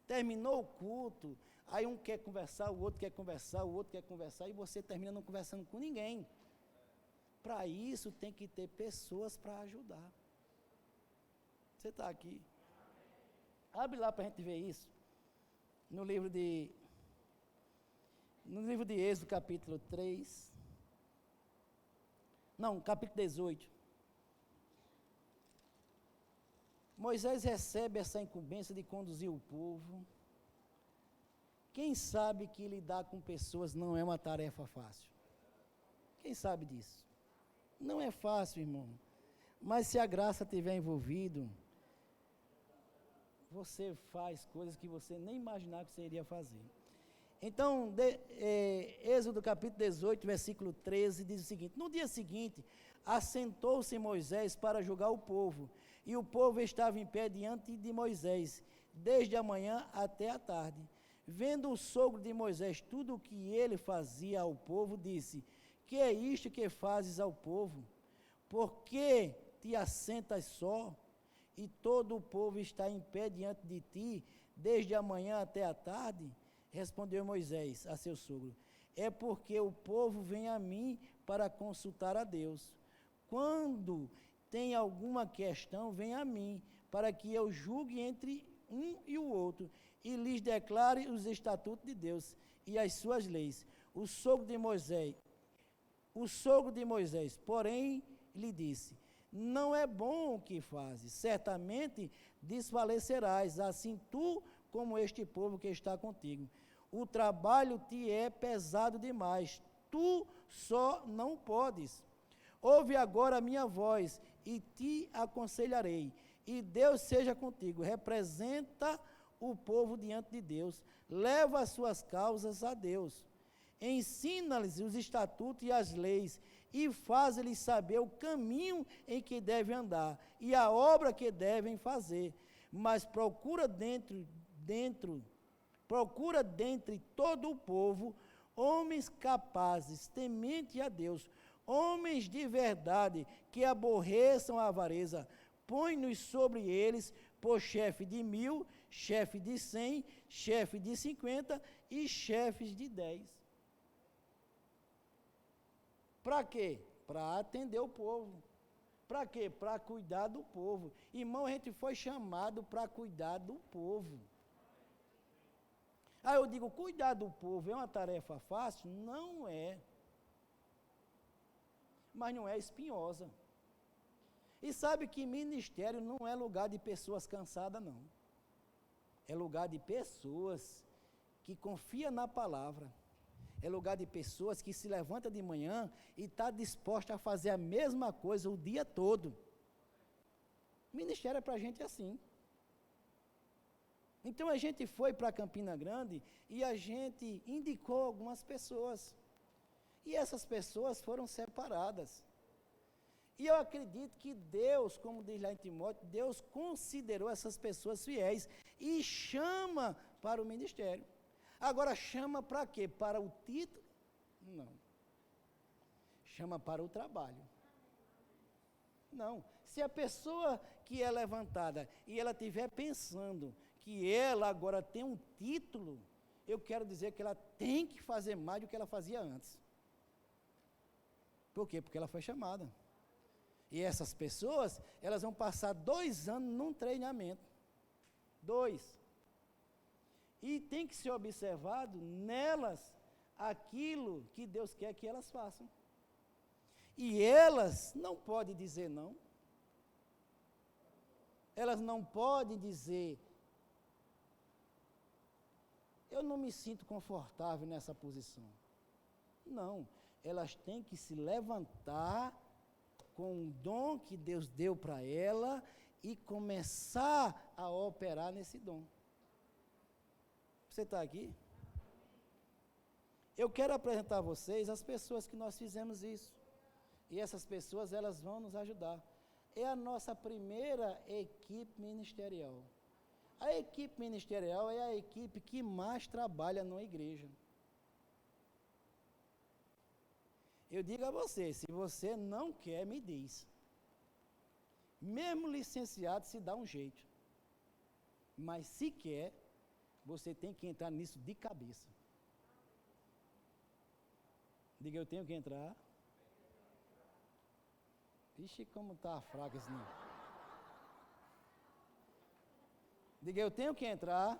Terminou o culto, aí um quer conversar, o outro quer conversar, o outro quer conversar, e você termina não conversando com ninguém. Para isso tem que ter pessoas para ajudar. Você está aqui. Abre lá para a gente ver isso. No livro de Êxodo, capítulo 3. Não, capítulo 18. Moisés recebe essa incumbência de conduzir o povo. Quem sabe que lidar com pessoas não é uma tarefa fácil? Quem sabe disso? Não é fácil, irmão. Mas se a graça estiver envolvido, você faz coisas que você nem imaginava que você iria fazer. Então, Êxodo capítulo 18, versículo 13, diz o seguinte: no dia seguinte, assentou-se Moisés para julgar o povo, e o povo estava em pé diante de Moisés, desde a manhã até a tarde. Vendo o sogro de Moisés tudo o que ele fazia ao povo, disse: que é isto que fazes ao povo? Por que te assentas só, e todo o povo está em pé diante de ti, desde a manhã até a tarde? Respondeu Moisés a seu sogro: é porque o povo vem a mim para consultar a Deus. Quando tem alguma questão, vem a mim, para que eu julgue entre um e o outro, e lhes declare os estatutos de Deus e as suas leis. O sogro de Moisés, porém, lhe disse: não é bom o que fazes, certamente desfalecerás, assim tu como este povo que está contigo. O trabalho te é pesado demais, tu só não podes. Ouve agora a minha voz e te aconselharei, e Deus seja contigo. Representa o povo diante de Deus, leva as suas causas a Deus. Ensina-lhes os estatutos e as leis, e faz-lhes saber o caminho em que devem andar, e a obra que devem fazer. Mas procura dentre todo o povo homens capazes, tementes a Deus, homens de verdade, que aborreçam a avareza. Põe-nos sobre eles por chefe de 1.000, chefe de 100, chefe de 50 e chefes de 10. Para quê? Para atender o povo. Para quê? Para cuidar do povo. Irmão, a gente foi chamado para cuidar do povo. Aí eu digo, cuidar do povo é uma tarefa fácil? Não é. Mas não é espinhosa. E sabe que ministério não é lugar de pessoas cansadas, não. É lugar de pessoas que confiam na palavra. É lugar de pessoas que se levantam de manhã e estão dispostas a fazer a mesma coisa o dia todo. Ministério é para a gente assim. Então a gente foi para Campina Grande e a gente indicou algumas pessoas. E essas pessoas foram separadas. E eu acredito que Deus, como diz lá em Timóteo, Deus considerou essas pessoas fiéis e chama para o ministério. Agora, chama para quê? Para o título? Não. Chama para o trabalho. Não. Se a pessoa que é levantada e ela estiver pensando que ela agora tem um título, eu quero dizer que ela tem que fazer mais do que ela fazia antes. Por quê? Porque ela foi chamada. E essas pessoas, elas vão passar 2 anos num treinamento. 2. E tem que ser observado nelas aquilo que Deus quer que elas façam. E elas não podem dizer não. Elas não podem dizer, eu não me sinto confortável nessa posição. Não, elas têm que se levantar com o dom que Deus deu para ela e começar a operar nesse dom. Você está aqui? Eu quero apresentar a vocês as pessoas que nós fizemos isso. E essas pessoas, elas vão nos ajudar. É a nossa primeira equipe ministerial. A equipe ministerial é a equipe que mais trabalha numa igreja. Eu digo a você, se você não quer, me diz. Mesmo licenciado se dá um jeito. Mas se quer, você tem que entrar nisso de cabeça. Diga, eu tenho que entrar. Vixe, como está fraco esse nível. Diga, eu tenho que entrar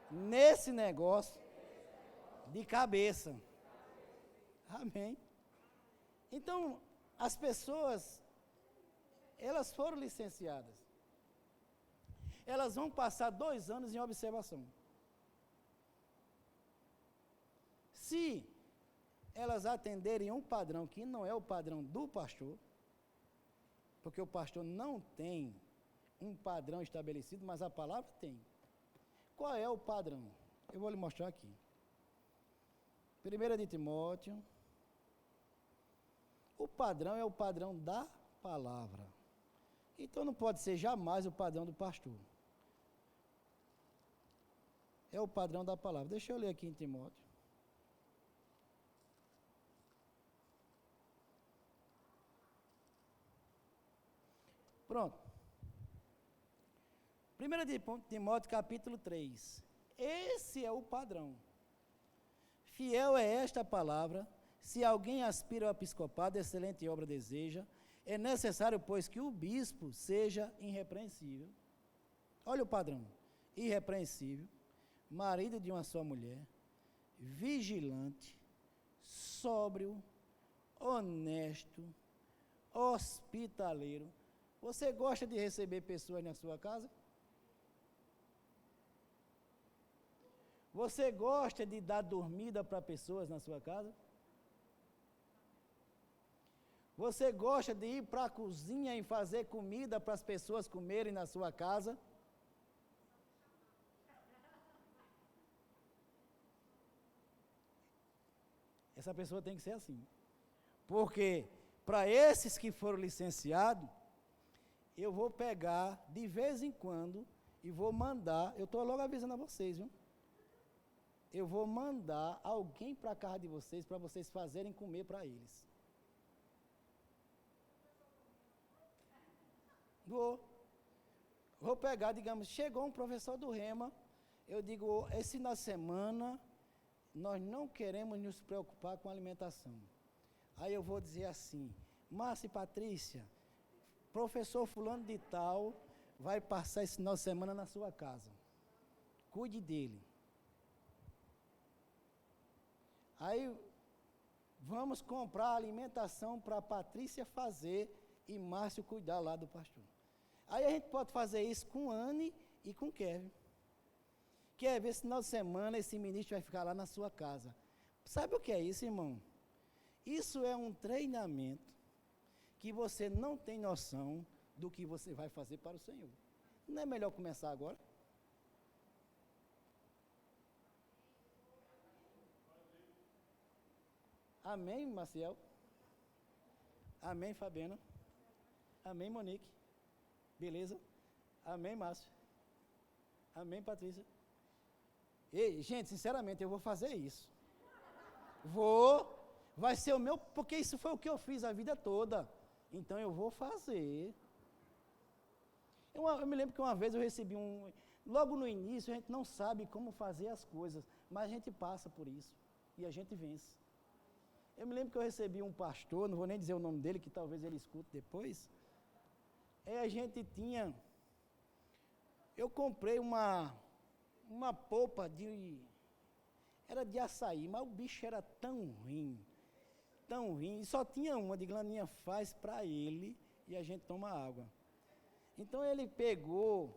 nesse negócio de cabeça. Amém. Então, as pessoas, elas foram licenciadas. Elas vão passar 2 anos em observação. Se elas atenderem um padrão que não é o padrão do pastor, porque o pastor não tem um padrão estabelecido, mas a palavra tem. Qual é o padrão? Eu vou lhe mostrar aqui. 1 de Timóteo. O padrão é o padrão da palavra. Então não pode ser jamais o padrão do pastor. É o padrão da palavra. Deixa eu ler aqui em Timóteo. Pronto. 1 de Timóteo capítulo 3. Esse é o padrão. Fiel é esta palavra. Se alguém aspira ao episcopado, excelente obra deseja. É necessário, pois, que o bispo seja irrepreensível. Olha o padrão. Irrepreensível, marido de uma só mulher, vigilante, sóbrio, honesto, hospitaleiro. Você gosta de receber pessoas na sua casa? Você gosta de dar dormida para pessoas na sua casa? Você gosta de ir para a cozinha e fazer comida para as pessoas comerem na sua casa? Essa pessoa tem que ser assim. Porque para esses que foram licenciados, eu vou pegar de vez em quando e vou mandar, eu estou logo avisando a vocês, viu? Eu vou mandar alguém para a casa de vocês, para vocês fazerem comer para eles. Vou pegar, digamos, chegou um professor do Rema, eu digo, esse final de semana, nós não queremos nos preocupar com a alimentação. Aí eu vou dizer assim, Márcia e Patrícia, professor fulano de tal, vai passar esse final de semana na sua casa. Cuide dele. Aí, vamos comprar alimentação para a Patrícia fazer e Márcio cuidar lá do pastor. Aí a gente pode fazer isso com Anne e com Kevin. Quer ver, esse final de semana esse ministro vai ficar lá na sua casa. Sabe o que é isso, irmão? Isso é um treinamento que você não tem noção do que você vai fazer para o Senhor. Não é melhor começar agora? Amém, Maciel? Amém, Fabiana? Amém, Monique? Beleza? Amém, Márcio? Amém, Patrícia? Ei, gente, sinceramente, eu vou fazer isso. Vai ser o meu, porque isso foi o que eu fiz a vida toda. Então eu vou fazer. Eu me lembro que uma vez eu recebi logo no início a gente não sabe como fazer as coisas, mas a gente passa por isso e a gente vence. Eu me lembro que eu recebi um pastor, não vou nem dizer o nome dele, que talvez ele escute depois. A gente tinha, eu comprei uma polpa era de açaí, mas o bicho era tão ruim, e só tinha uma, de Glaninha, faz para ele e a gente toma água. Então ele pegou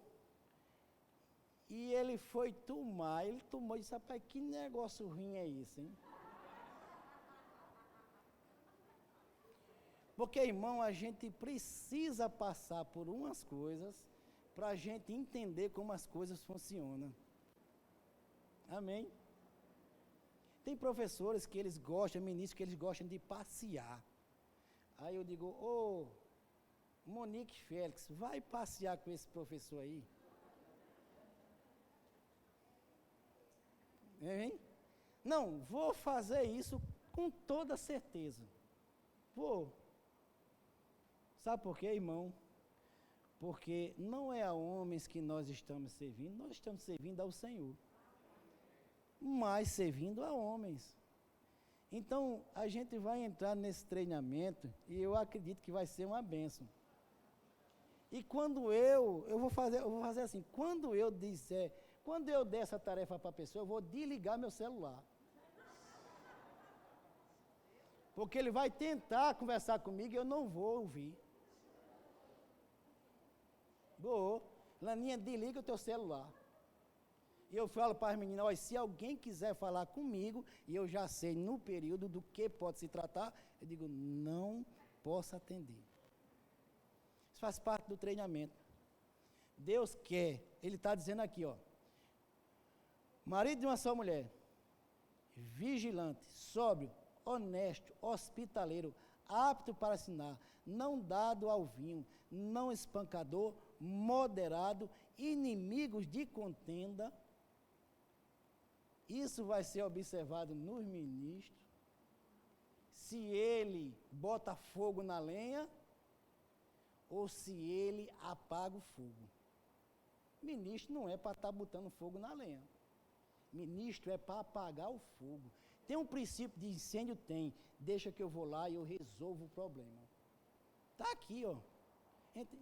e ele foi tomar, ele tomou e disse, rapaz, que negócio ruim é esse, hein? Porque, irmão, a gente precisa passar por umas coisas para a gente entender como as coisas funcionam. Amém? Tem professores que eles gostam, ministros que eles gostam de passear. Aí eu digo, Monique Félix, vai passear com esse professor aí. Hein? Não, vou fazer isso com toda certeza. Vou. Sabe por quê, irmão? Porque não é a homens que nós estamos servindo ao Senhor. Mas servindo a homens. Então, a gente vai entrar nesse treinamento e eu acredito que vai ser uma bênção. E quando eu vou fazer assim, quando eu der essa tarefa para a pessoa, eu vou desligar meu celular. Porque ele vai tentar conversar comigo e eu não vou ouvir. Laninha, desliga o teu celular. E eu falo para as meninas, olha, se alguém quiser falar comigo, e eu já sei no período do que pode se tratar, eu digo, não posso atender. Isso faz parte do treinamento. Deus quer, Ele está dizendo aqui, marido de uma só mulher, vigilante, sóbrio, honesto, hospitaleiro, apto para ensinar, não dado ao vinho, não espancador, moderado, inimigos de contenda. Isso vai ser observado nos ministros. Se ele bota fogo na lenha ou se ele apaga o fogo. Ministro não é para estar botando fogo na lenha. Ministro é para apagar o fogo. Tem um princípio de incêndio? Tem. Deixa que eu vou lá e eu resolvo o problema. Está aqui,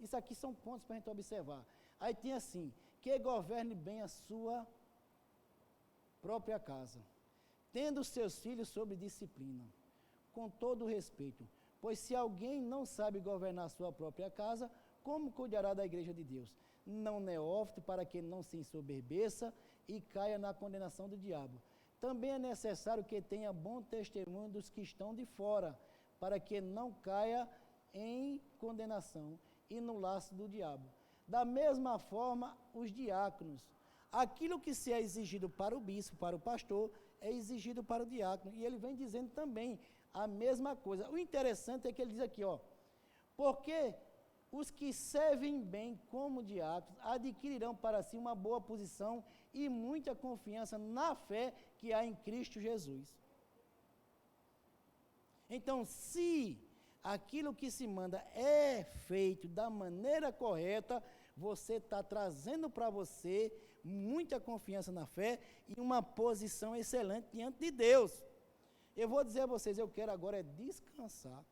Isso aqui são pontos para a gente observar. Aí tem assim, que governe bem a sua própria casa, tendo seus filhos sob disciplina, com todo respeito, pois se alguém não sabe governar a sua própria casa, como cuidará da igreja de Deus? Não neófito, para que não se ensoberbeça e caia na condenação do diabo. Também é necessário que tenha bom testemunho dos que estão de fora, para que não caia em condenação e no laço do diabo. Da mesma forma, os diáconos. Aquilo que se é exigido para o bispo, para o pastor, é exigido para o diácono. E ele vem dizendo também a mesma coisa. O interessante é que ele diz aqui, porque os que servem bem como diáconos adquirirão para si uma boa posição e muita confiança na fé que há em Cristo Jesus. Então, se aquilo que se manda é feito da maneira correta, você está trazendo para você muita confiança na fé e uma posição excelente diante de Deus. Eu vou dizer a vocês, eu quero agora descansar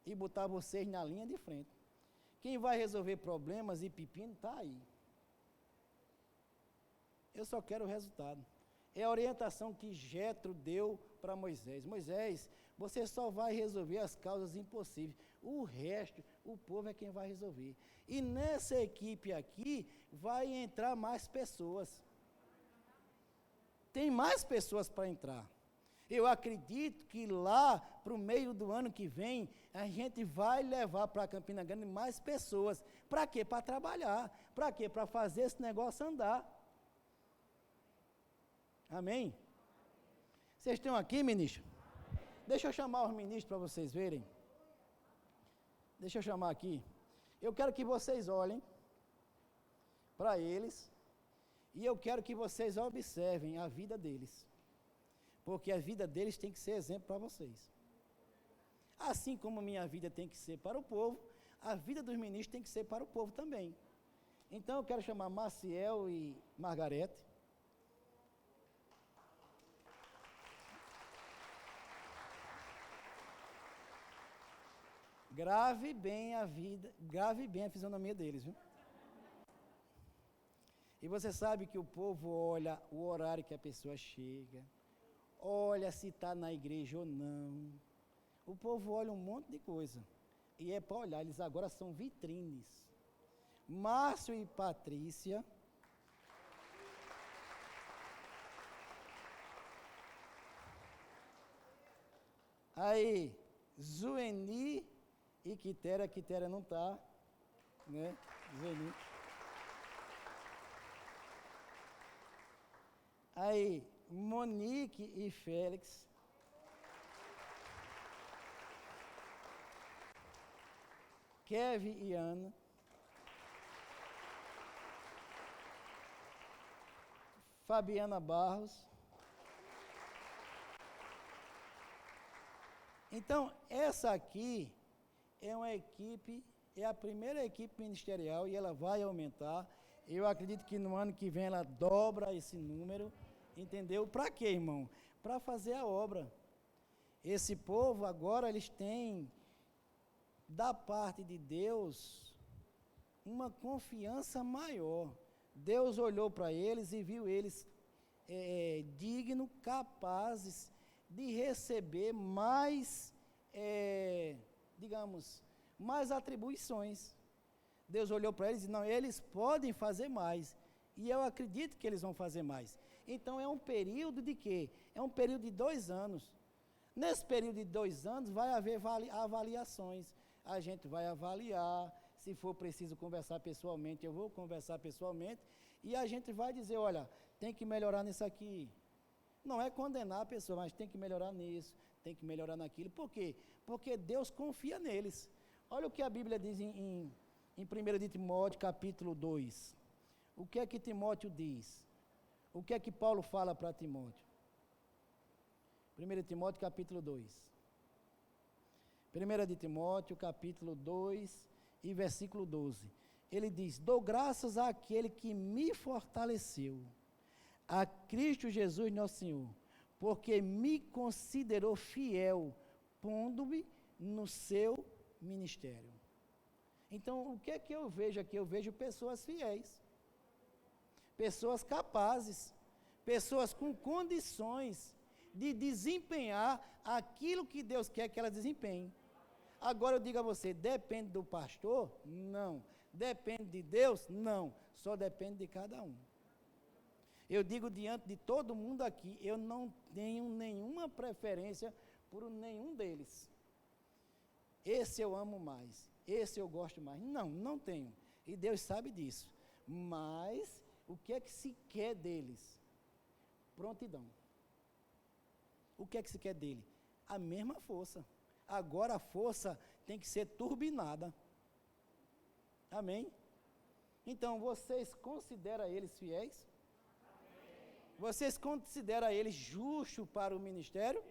e botar vocês na linha de frente. Quem vai resolver problemas e pepino está aí. Eu só quero o resultado. É a orientação que Jetro deu para Moisés. Moisés, você só vai resolver as causas impossíveis. O resto, o povo é quem vai resolver. E nessa equipe aqui, vai entrar mais pessoas. Tem mais pessoas para entrar. Eu acredito que lá, para o meio do ano que vem, a gente vai levar para Campina Grande mais pessoas. Para quê? Para trabalhar. Para quê? Para fazer esse negócio andar. Amém? Vocês estão aqui, ministro? Deixa eu chamar os ministros para vocês verem. Deixa eu chamar aqui. Eu quero que vocês olhem para eles e eu quero que vocês observem a vida deles. Porque a vida deles tem que ser exemplo para vocês. Assim como minha vida tem que ser para o povo, a vida dos ministros tem que ser para o povo também. Então eu quero chamar Maciel e Margarete. Grave bem a vida, grave bem a fisionomia deles, viu? E você sabe que o povo olha o horário que a pessoa chega, olha se está na igreja ou não. O povo olha um monte de coisa. E é para olhar, eles agora são vitrines. Márcio e Patrícia. Aí, Zueni e Quitéria não está, né? Zueni. Aí, Monique e Félix. Kevin e Ana. Fabiana Barros. Então, essa aqui é uma equipe, é a primeira equipe ministerial e ela vai aumentar. Eu acredito que no ano que vem ela dobra esse número, entendeu? Para quê, irmão? Para fazer a obra. Esse povo agora eles têm, da parte de Deus, uma confiança maior. Deus olhou para eles e viu eles dignos, capazes de receber mais, digamos, mais atribuições. Deus olhou para eles e disse, não, eles podem fazer mais. E eu acredito que eles vão fazer mais. Então é um período de quê? É um período de 2 anos. Nesse período de 2 anos vai haver avaliações. A gente vai avaliar, se for preciso conversar pessoalmente, eu vou conversar pessoalmente, e a gente vai dizer, olha, tem que melhorar nisso aqui. Não é condenar a pessoa, mas tem que melhorar nisso, tem que melhorar naquilo. Por quê? Porque Deus confia neles. Olha o que a Bíblia diz em 1 de Timóteo, capítulo 2. O que é que Timóteo diz? O que é que Paulo fala para Timóteo? 1 Timóteo, capítulo 2. 1 de Timóteo, capítulo 2 e versículo 12. Ele diz, dou graças àquele que me fortaleceu, a Cristo Jesus nosso Senhor, porque me considerou fiel, pondo-me no seu ministério. Então, o que é que eu vejo aqui? Eu vejo pessoas fiéis, pessoas capazes, pessoas com condições de desempenhar aquilo que Deus quer que elas desempenhem. Agora eu digo a você, depende do pastor? Não. Depende de Deus? Não. Só depende de cada um. Eu digo diante de todo mundo aqui, eu não tenho nenhuma preferência por nenhum deles. Esse eu amo mais, esse eu gosto mais. Não, não tenho. E Deus sabe disso. Mas, o que é que se quer deles? Prontidão. O que é que se quer dele? A mesma força. Agora a força tem que ser turbinada. Amém? Então, vocês consideram eles fiéis? Vocês consideram eles justos para o ministério?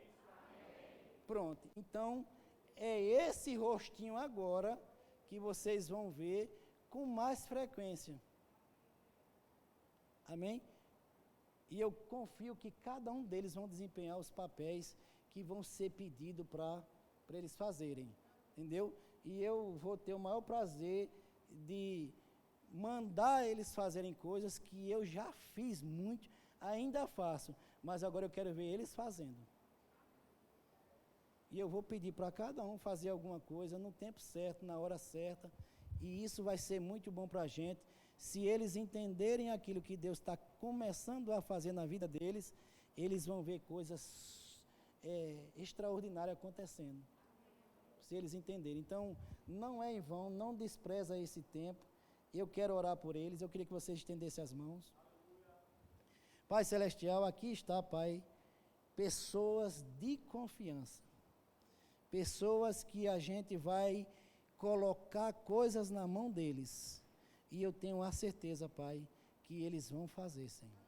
Pronto. Então, é esse rostinho agora que vocês vão ver com mais frequência. Amém? E eu confio que cada um deles vão desempenhar os papéis que vão ser pedidos para eles fazerem. Entendeu? E eu vou ter o maior prazer de mandar eles fazerem coisas que eu já fiz muito, ainda faço, mas agora eu quero ver eles fazendo. E eu vou pedir para cada um fazer alguma coisa no tempo certo, na hora certa, e isso vai ser muito bom para a gente. Se eles entenderem aquilo que Deus está começando a fazer na vida deles, eles vão ver coisas extraordinárias acontecendo. Se eles entenderem. Então, não é em vão, não despreza esse tempo. Eu quero orar por eles, eu queria que vocês estendessem as mãos. Pai Celestial, aqui está, Pai, pessoas de confiança. pessoas que a gente vai colocar coisas na mão deles. E eu tenho a certeza, Pai, que eles vão fazer, Senhor.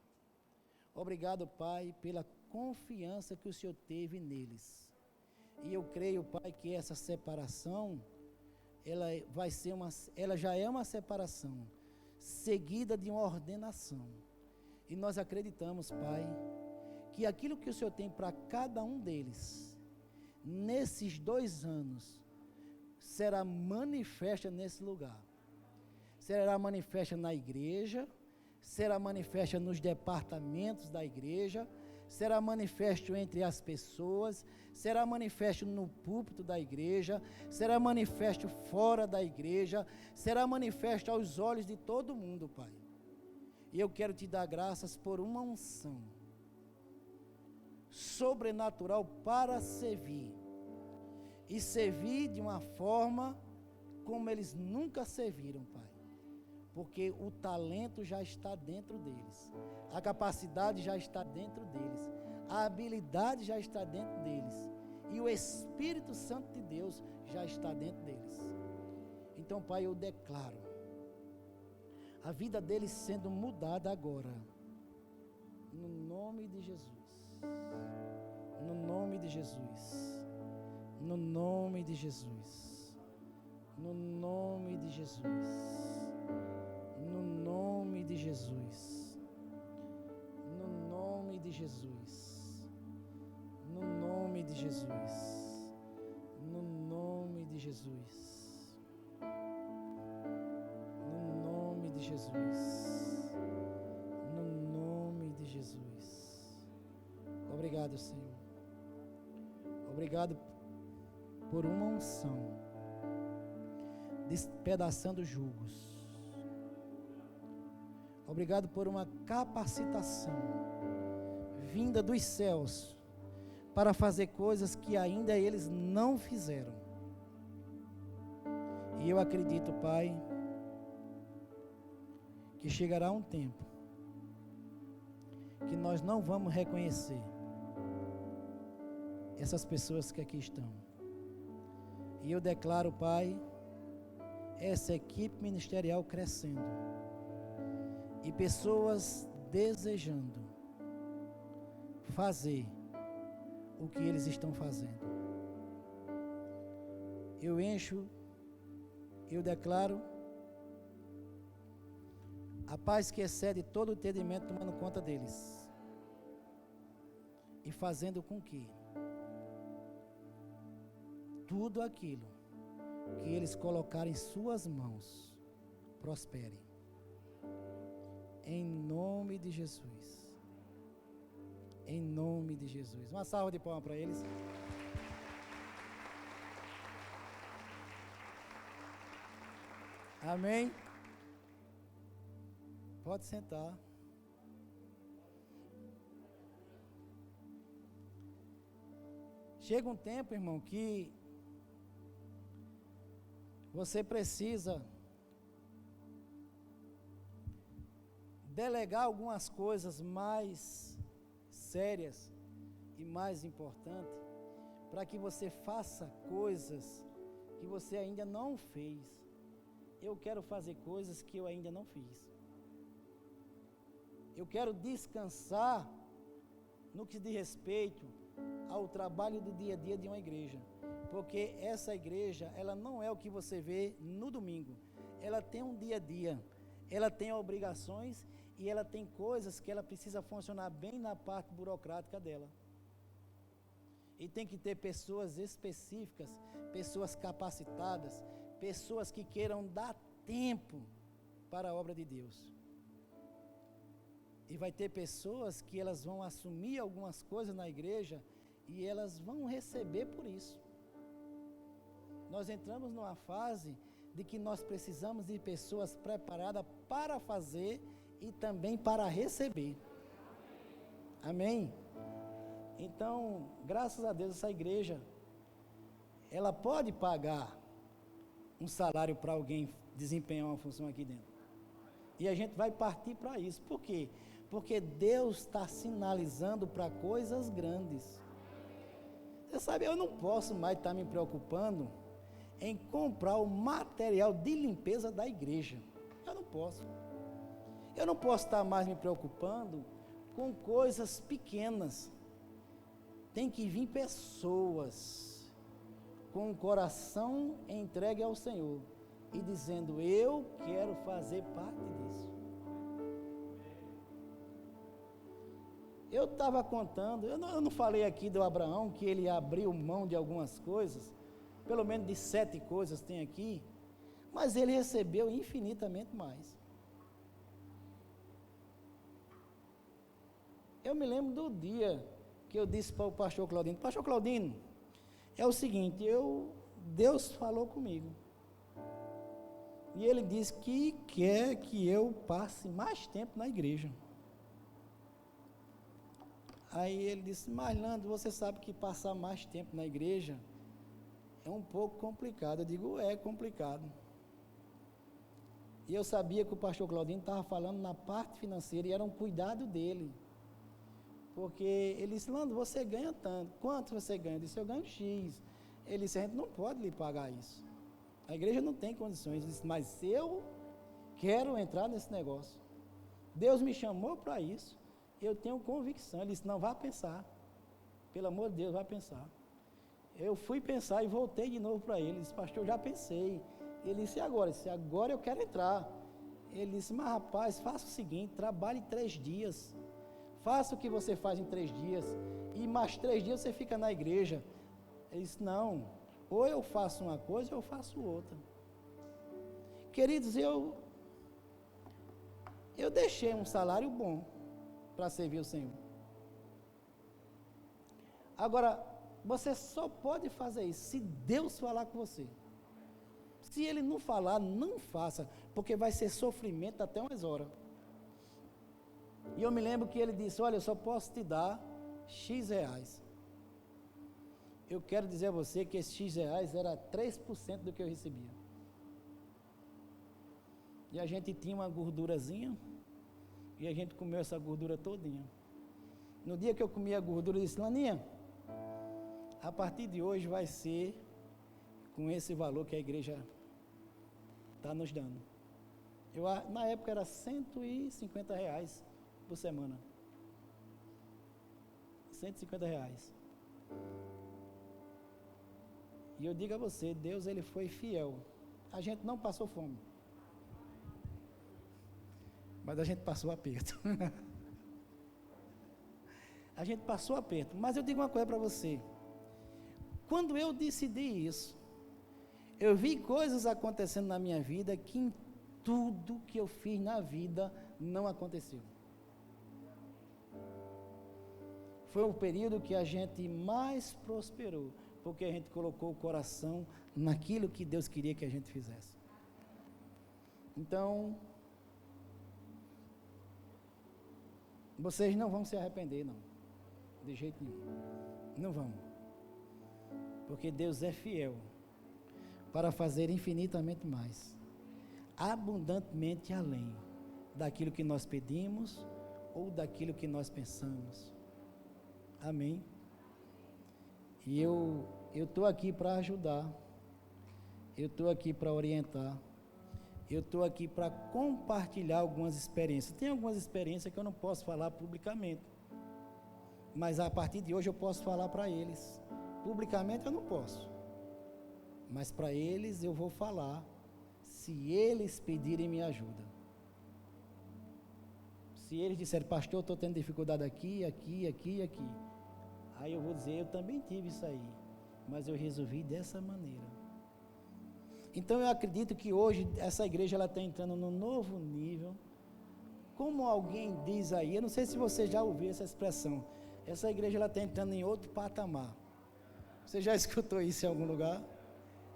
Obrigado, Pai, pela confiança que o Senhor teve neles. E eu creio, Pai, que essa separação, ela já é uma separação, seguida de uma ordenação. E nós acreditamos, Pai, que aquilo que o Senhor tem para cada um deles, nesses 2 anos, será manifesta nesse lugar. Será manifesta na igreja, será manifesta nos departamentos da igreja, será manifesto entre as pessoas, será manifesto no púlpito da igreja, será manifesto fora da igreja, será manifesto aos olhos de todo mundo, Pai. E eu quero te dar graças por uma unção sobrenatural para servir, e servir de uma forma como eles nunca serviram, Pai. Porque o talento já está dentro deles, a capacidade já está dentro deles, a habilidade já está dentro deles, e o Espírito Santo de Deus já está dentro deles. Então, Pai, eu declaro a vida deles sendo mudada agora, no nome de Jesus, no nome de Jesus, no nome de Jesus, no nome de Jesus, no nome de Jesus, no nome de Jesus, no nome de Jesus, no nome de Jesus, no nome de Jesus, no nome de Jesus. Obrigado, Senhor. Obrigado por uma unção, despedaçando julgos. Obrigado por uma capacitação vinda dos céus para fazer coisas que ainda eles não fizeram. E eu acredito, Pai, que chegará um tempo que nós não vamos reconhecer essas pessoas que aqui estão. E eu declaro, Pai, essa equipe ministerial crescendo e pessoas desejando fazer o que eles estão fazendo. Eu declaro a paz que excede todo o entendimento tomando conta deles e fazendo com que tudo aquilo que eles colocarem em suas mãos prospere. Em nome de Jesus. Em nome de Jesus. Uma salva de palmas para eles. Amém. Pode sentar. Chega um tempo, irmão, que você precisa delegar algumas coisas mais sérias e mais importantes, para que você faça coisas que você ainda não fez. Eu quero fazer coisas que eu ainda não fiz. Eu quero descansar no que diz respeito ao trabalho do dia a dia de uma igreja, porque essa igreja, ela não é o que você vê no domingo. Ela tem um dia a dia, ela tem obrigações e ela tem coisas que ela precisa funcionar bem na parte burocrática dela. E tem que ter pessoas específicas, pessoas capacitadas, pessoas que queiram dar tempo para a obra de Deus. E vai ter pessoas que elas vão assumir algumas coisas na igreja e elas vão receber por isso. Nós entramos numa fase de que nós precisamos de pessoas preparadas para fazer e também para receber. Amém? Então, graças a Deus, essa igreja, ela pode pagar um salário para alguém desempenhar uma função aqui dentro. E a gente vai partir para isso. Por quê? Porque Deus está sinalizando para coisas grandes. Você sabe, eu não posso mais estar me preocupando em comprar o material de limpeza da igreja. Eu não posso. Eu não posso estar mais me preocupando com coisas pequenas. Tem que vir pessoas com o coração entregue ao Senhor e dizendo: eu quero fazer parte disso. Eu estava contando, eu não falei aqui do Abraão, que ele abriu mão de algumas coisas, pelo menos de 7 coisas tem aqui, mas ele recebeu infinitamente mais. Eu me lembro do dia que eu disse para o pastor Claudino: pastor Claudino, é o seguinte, Deus falou comigo, e ele disse que quer que eu passe mais tempo na igreja. Aí ele disse: mas Lando, você sabe que passar mais tempo na igreja é um pouco complicado. Eu digo: é complicado. E eu sabia que o pastor Claudino estava falando na parte financeira e era um cuidado dele. Porque ele disse: Lando, você ganha tanto. Quanto você ganha? Eu disse: eu ganho X. Ele disse: a gente não pode lhe pagar isso. A igreja não tem condições. Ele disse: mas eu quero entrar nesse negócio. Deus me chamou para isso. Eu tenho convicção. Ele disse: não, vá pensar. Pelo amor de Deus, vá pensar. Eu fui pensar e voltei de novo para ele. Ele disse: pastor, eu já pensei. Ele disse: e agora? Eu disse: agora eu quero entrar. Ele disse: mas rapaz, faça o seguinte, trabalhe 3 dias. Faça o que você faz em 3 dias. E mais 3 dias você fica na igreja. Ele disse: não, ou eu faço uma coisa ou eu faço outra. Queridos, eu deixei um salário bom para servir o Senhor. Agora, você só pode fazer isso se Deus falar com você. Se Ele não falar, não faça, porque vai ser sofrimento até umas horas. E eu me lembro que ele disse: olha, eu só posso te dar X reais. Eu quero dizer a você que esses X reais era 3% do que eu recebia. E a gente tinha uma gordurazinha, e a gente comeu essa gordura todinha. No dia que eu comi a gordura, eu disse: Laninha, a partir de hoje vai ser com esse valor que a igreja está nos dando. Na época era R$150 por semana. R$150. E eu digo a você, Deus, Ele foi fiel. A gente não passou fome, mas a gente passou aperto. A gente passou aperto. Mas eu digo uma coisa para você. Quando eu decidi isso, eu vi coisas acontecendo na minha vida que em tudo que eu fiz na vida não aconteceu. Foi o período que a gente mais prosperou, porque a gente colocou o coração naquilo que Deus queria que a gente fizesse. Então, vocês não vão se arrepender, não. De jeito nenhum. Não vão. Porque Deus é fiel para fazer infinitamente mais, abundantemente além daquilo que nós pedimos ou daquilo que nós pensamos. Amém? E eu estou aqui para ajudar, eu estou aqui para orientar, eu estou aqui para compartilhar algumas experiências. Tem algumas experiências que eu não posso falar publicamente, mas a partir de hoje eu posso falar para eles. Publicamente eu não posso, mas para eles eu vou falar, se eles pedirem minha ajuda. Se eles disserem: pastor, eu estou tendo dificuldade aqui, aí eu vou dizer: eu também tive isso aí, mas eu resolvi dessa maneira. Então eu acredito que hoje essa igreja está entrando num novo nível. Como alguém diz aí, eu não sei se você já ouviu essa expressão, essa igreja está entrando em outro patamar. Você já escutou isso em algum lugar?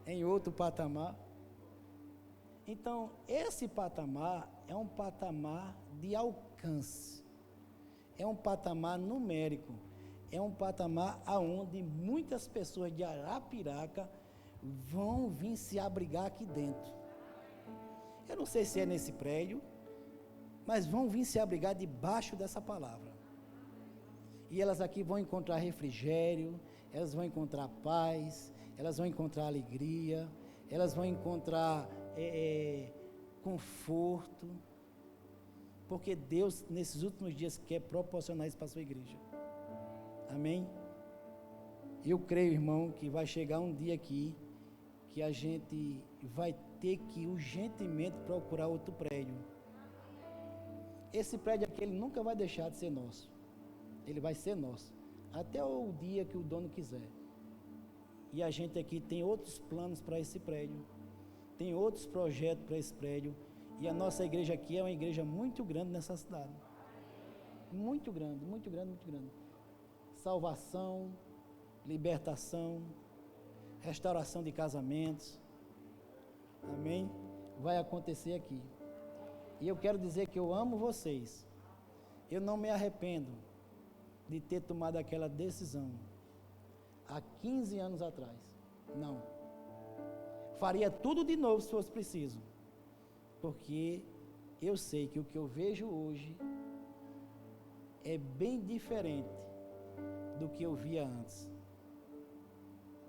Em outro patamar? Então, esse patamar é um patamar de alcance, é um patamar numérico, é um patamar aonde muitas pessoas de Arapiraca vão vir se abrigar aqui dentro. Eu não sei se é nesse prédio, mas vão vir se abrigar debaixo dessa palavra. E elas aqui vão encontrar refrigério, elas vão encontrar paz, elas vão encontrar alegria, elas vão encontrar conforto, porque Deus, nesses últimos dias, quer proporcionar isso para a sua igreja. Amém? Eu creio, irmão, que vai chegar um dia aqui, que a gente vai ter que urgentemente procurar outro prédio. Esse prédio aqui, ele nunca vai deixar de ser nosso. Ele vai ser nosso, até o dia que o dono quiser. E a gente aqui tem outros planos para esse prédio, tem outros projetos para esse prédio, e a nossa igreja aqui é uma igreja muito grande nessa cidade. Muito grande, muito grande, muito grande. Salvação, libertação, restauração de casamentos, amém? Vai acontecer aqui. E eu quero dizer que eu amo vocês. Eu não me arrependo de ter tomado aquela decisão há 15 anos atrás. Não. Faria tudo de novo se fosse preciso. Porque eu sei que o que eu vejo hoje é bem diferente do que eu via antes.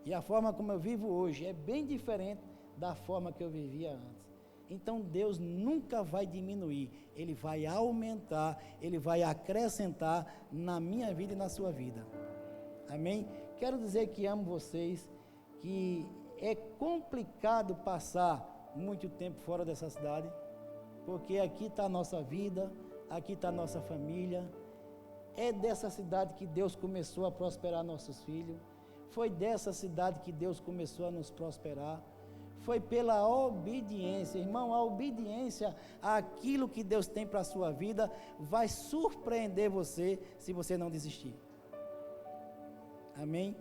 E a forma como eu vivo hoje é bem diferente da forma que eu vivia antes. Então Deus nunca vai diminuir, Ele vai aumentar, Ele vai acrescentar na minha vida e na sua vida. Amém? Quero dizer que amo vocês, que é complicado passar muito tempo fora dessa cidade, porque aqui está a nossa vida, aqui está a nossa família. É dessa cidade que Deus começou a prosperar nossos filhos, foi dessa cidade que Deus começou a nos prosperar. Foi pela obediência, irmão, a obediência àquilo que Deus tem para a sua vida vai surpreender você se você não desistir. Amém?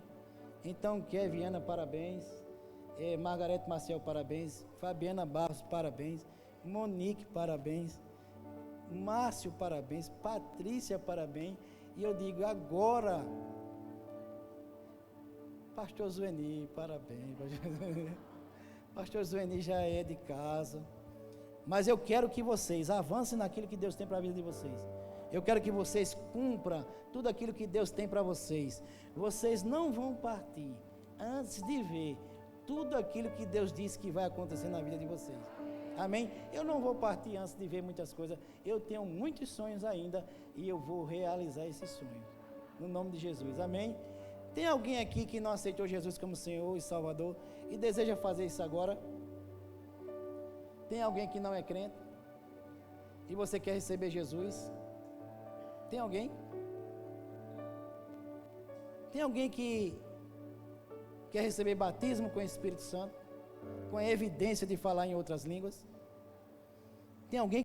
Então, Keviana, parabéns. Margarete Maciel, parabéns. Fabiana Barros, parabéns. Monique, parabéns. Márcio, parabéns. Patrícia, parabéns. E eu digo agora, Pastor Zueni, parabéns. Pastor Zueni já é de casa, mas eu quero que vocês avancem naquilo que Deus tem para a vida de vocês. Eu quero que vocês cumpram tudo aquilo que Deus tem para vocês. Vocês não vão partir antes de ver tudo aquilo que Deus disse que vai acontecer na vida de vocês. Amém? Eu não vou partir antes de ver muitas coisas. Eu tenho muitos sonhos ainda e eu vou realizar esses sonhos. No nome de Jesus. Amém? Tem alguém aqui que não aceitou Jesus como Senhor e Salvador e deseja fazer isso agora? Tem alguém que não é crente e você quer receber Jesus? Tem alguém? Tem alguém que quer receber batismo com o Espírito Santo, com a evidência de falar em outras línguas? Tem alguém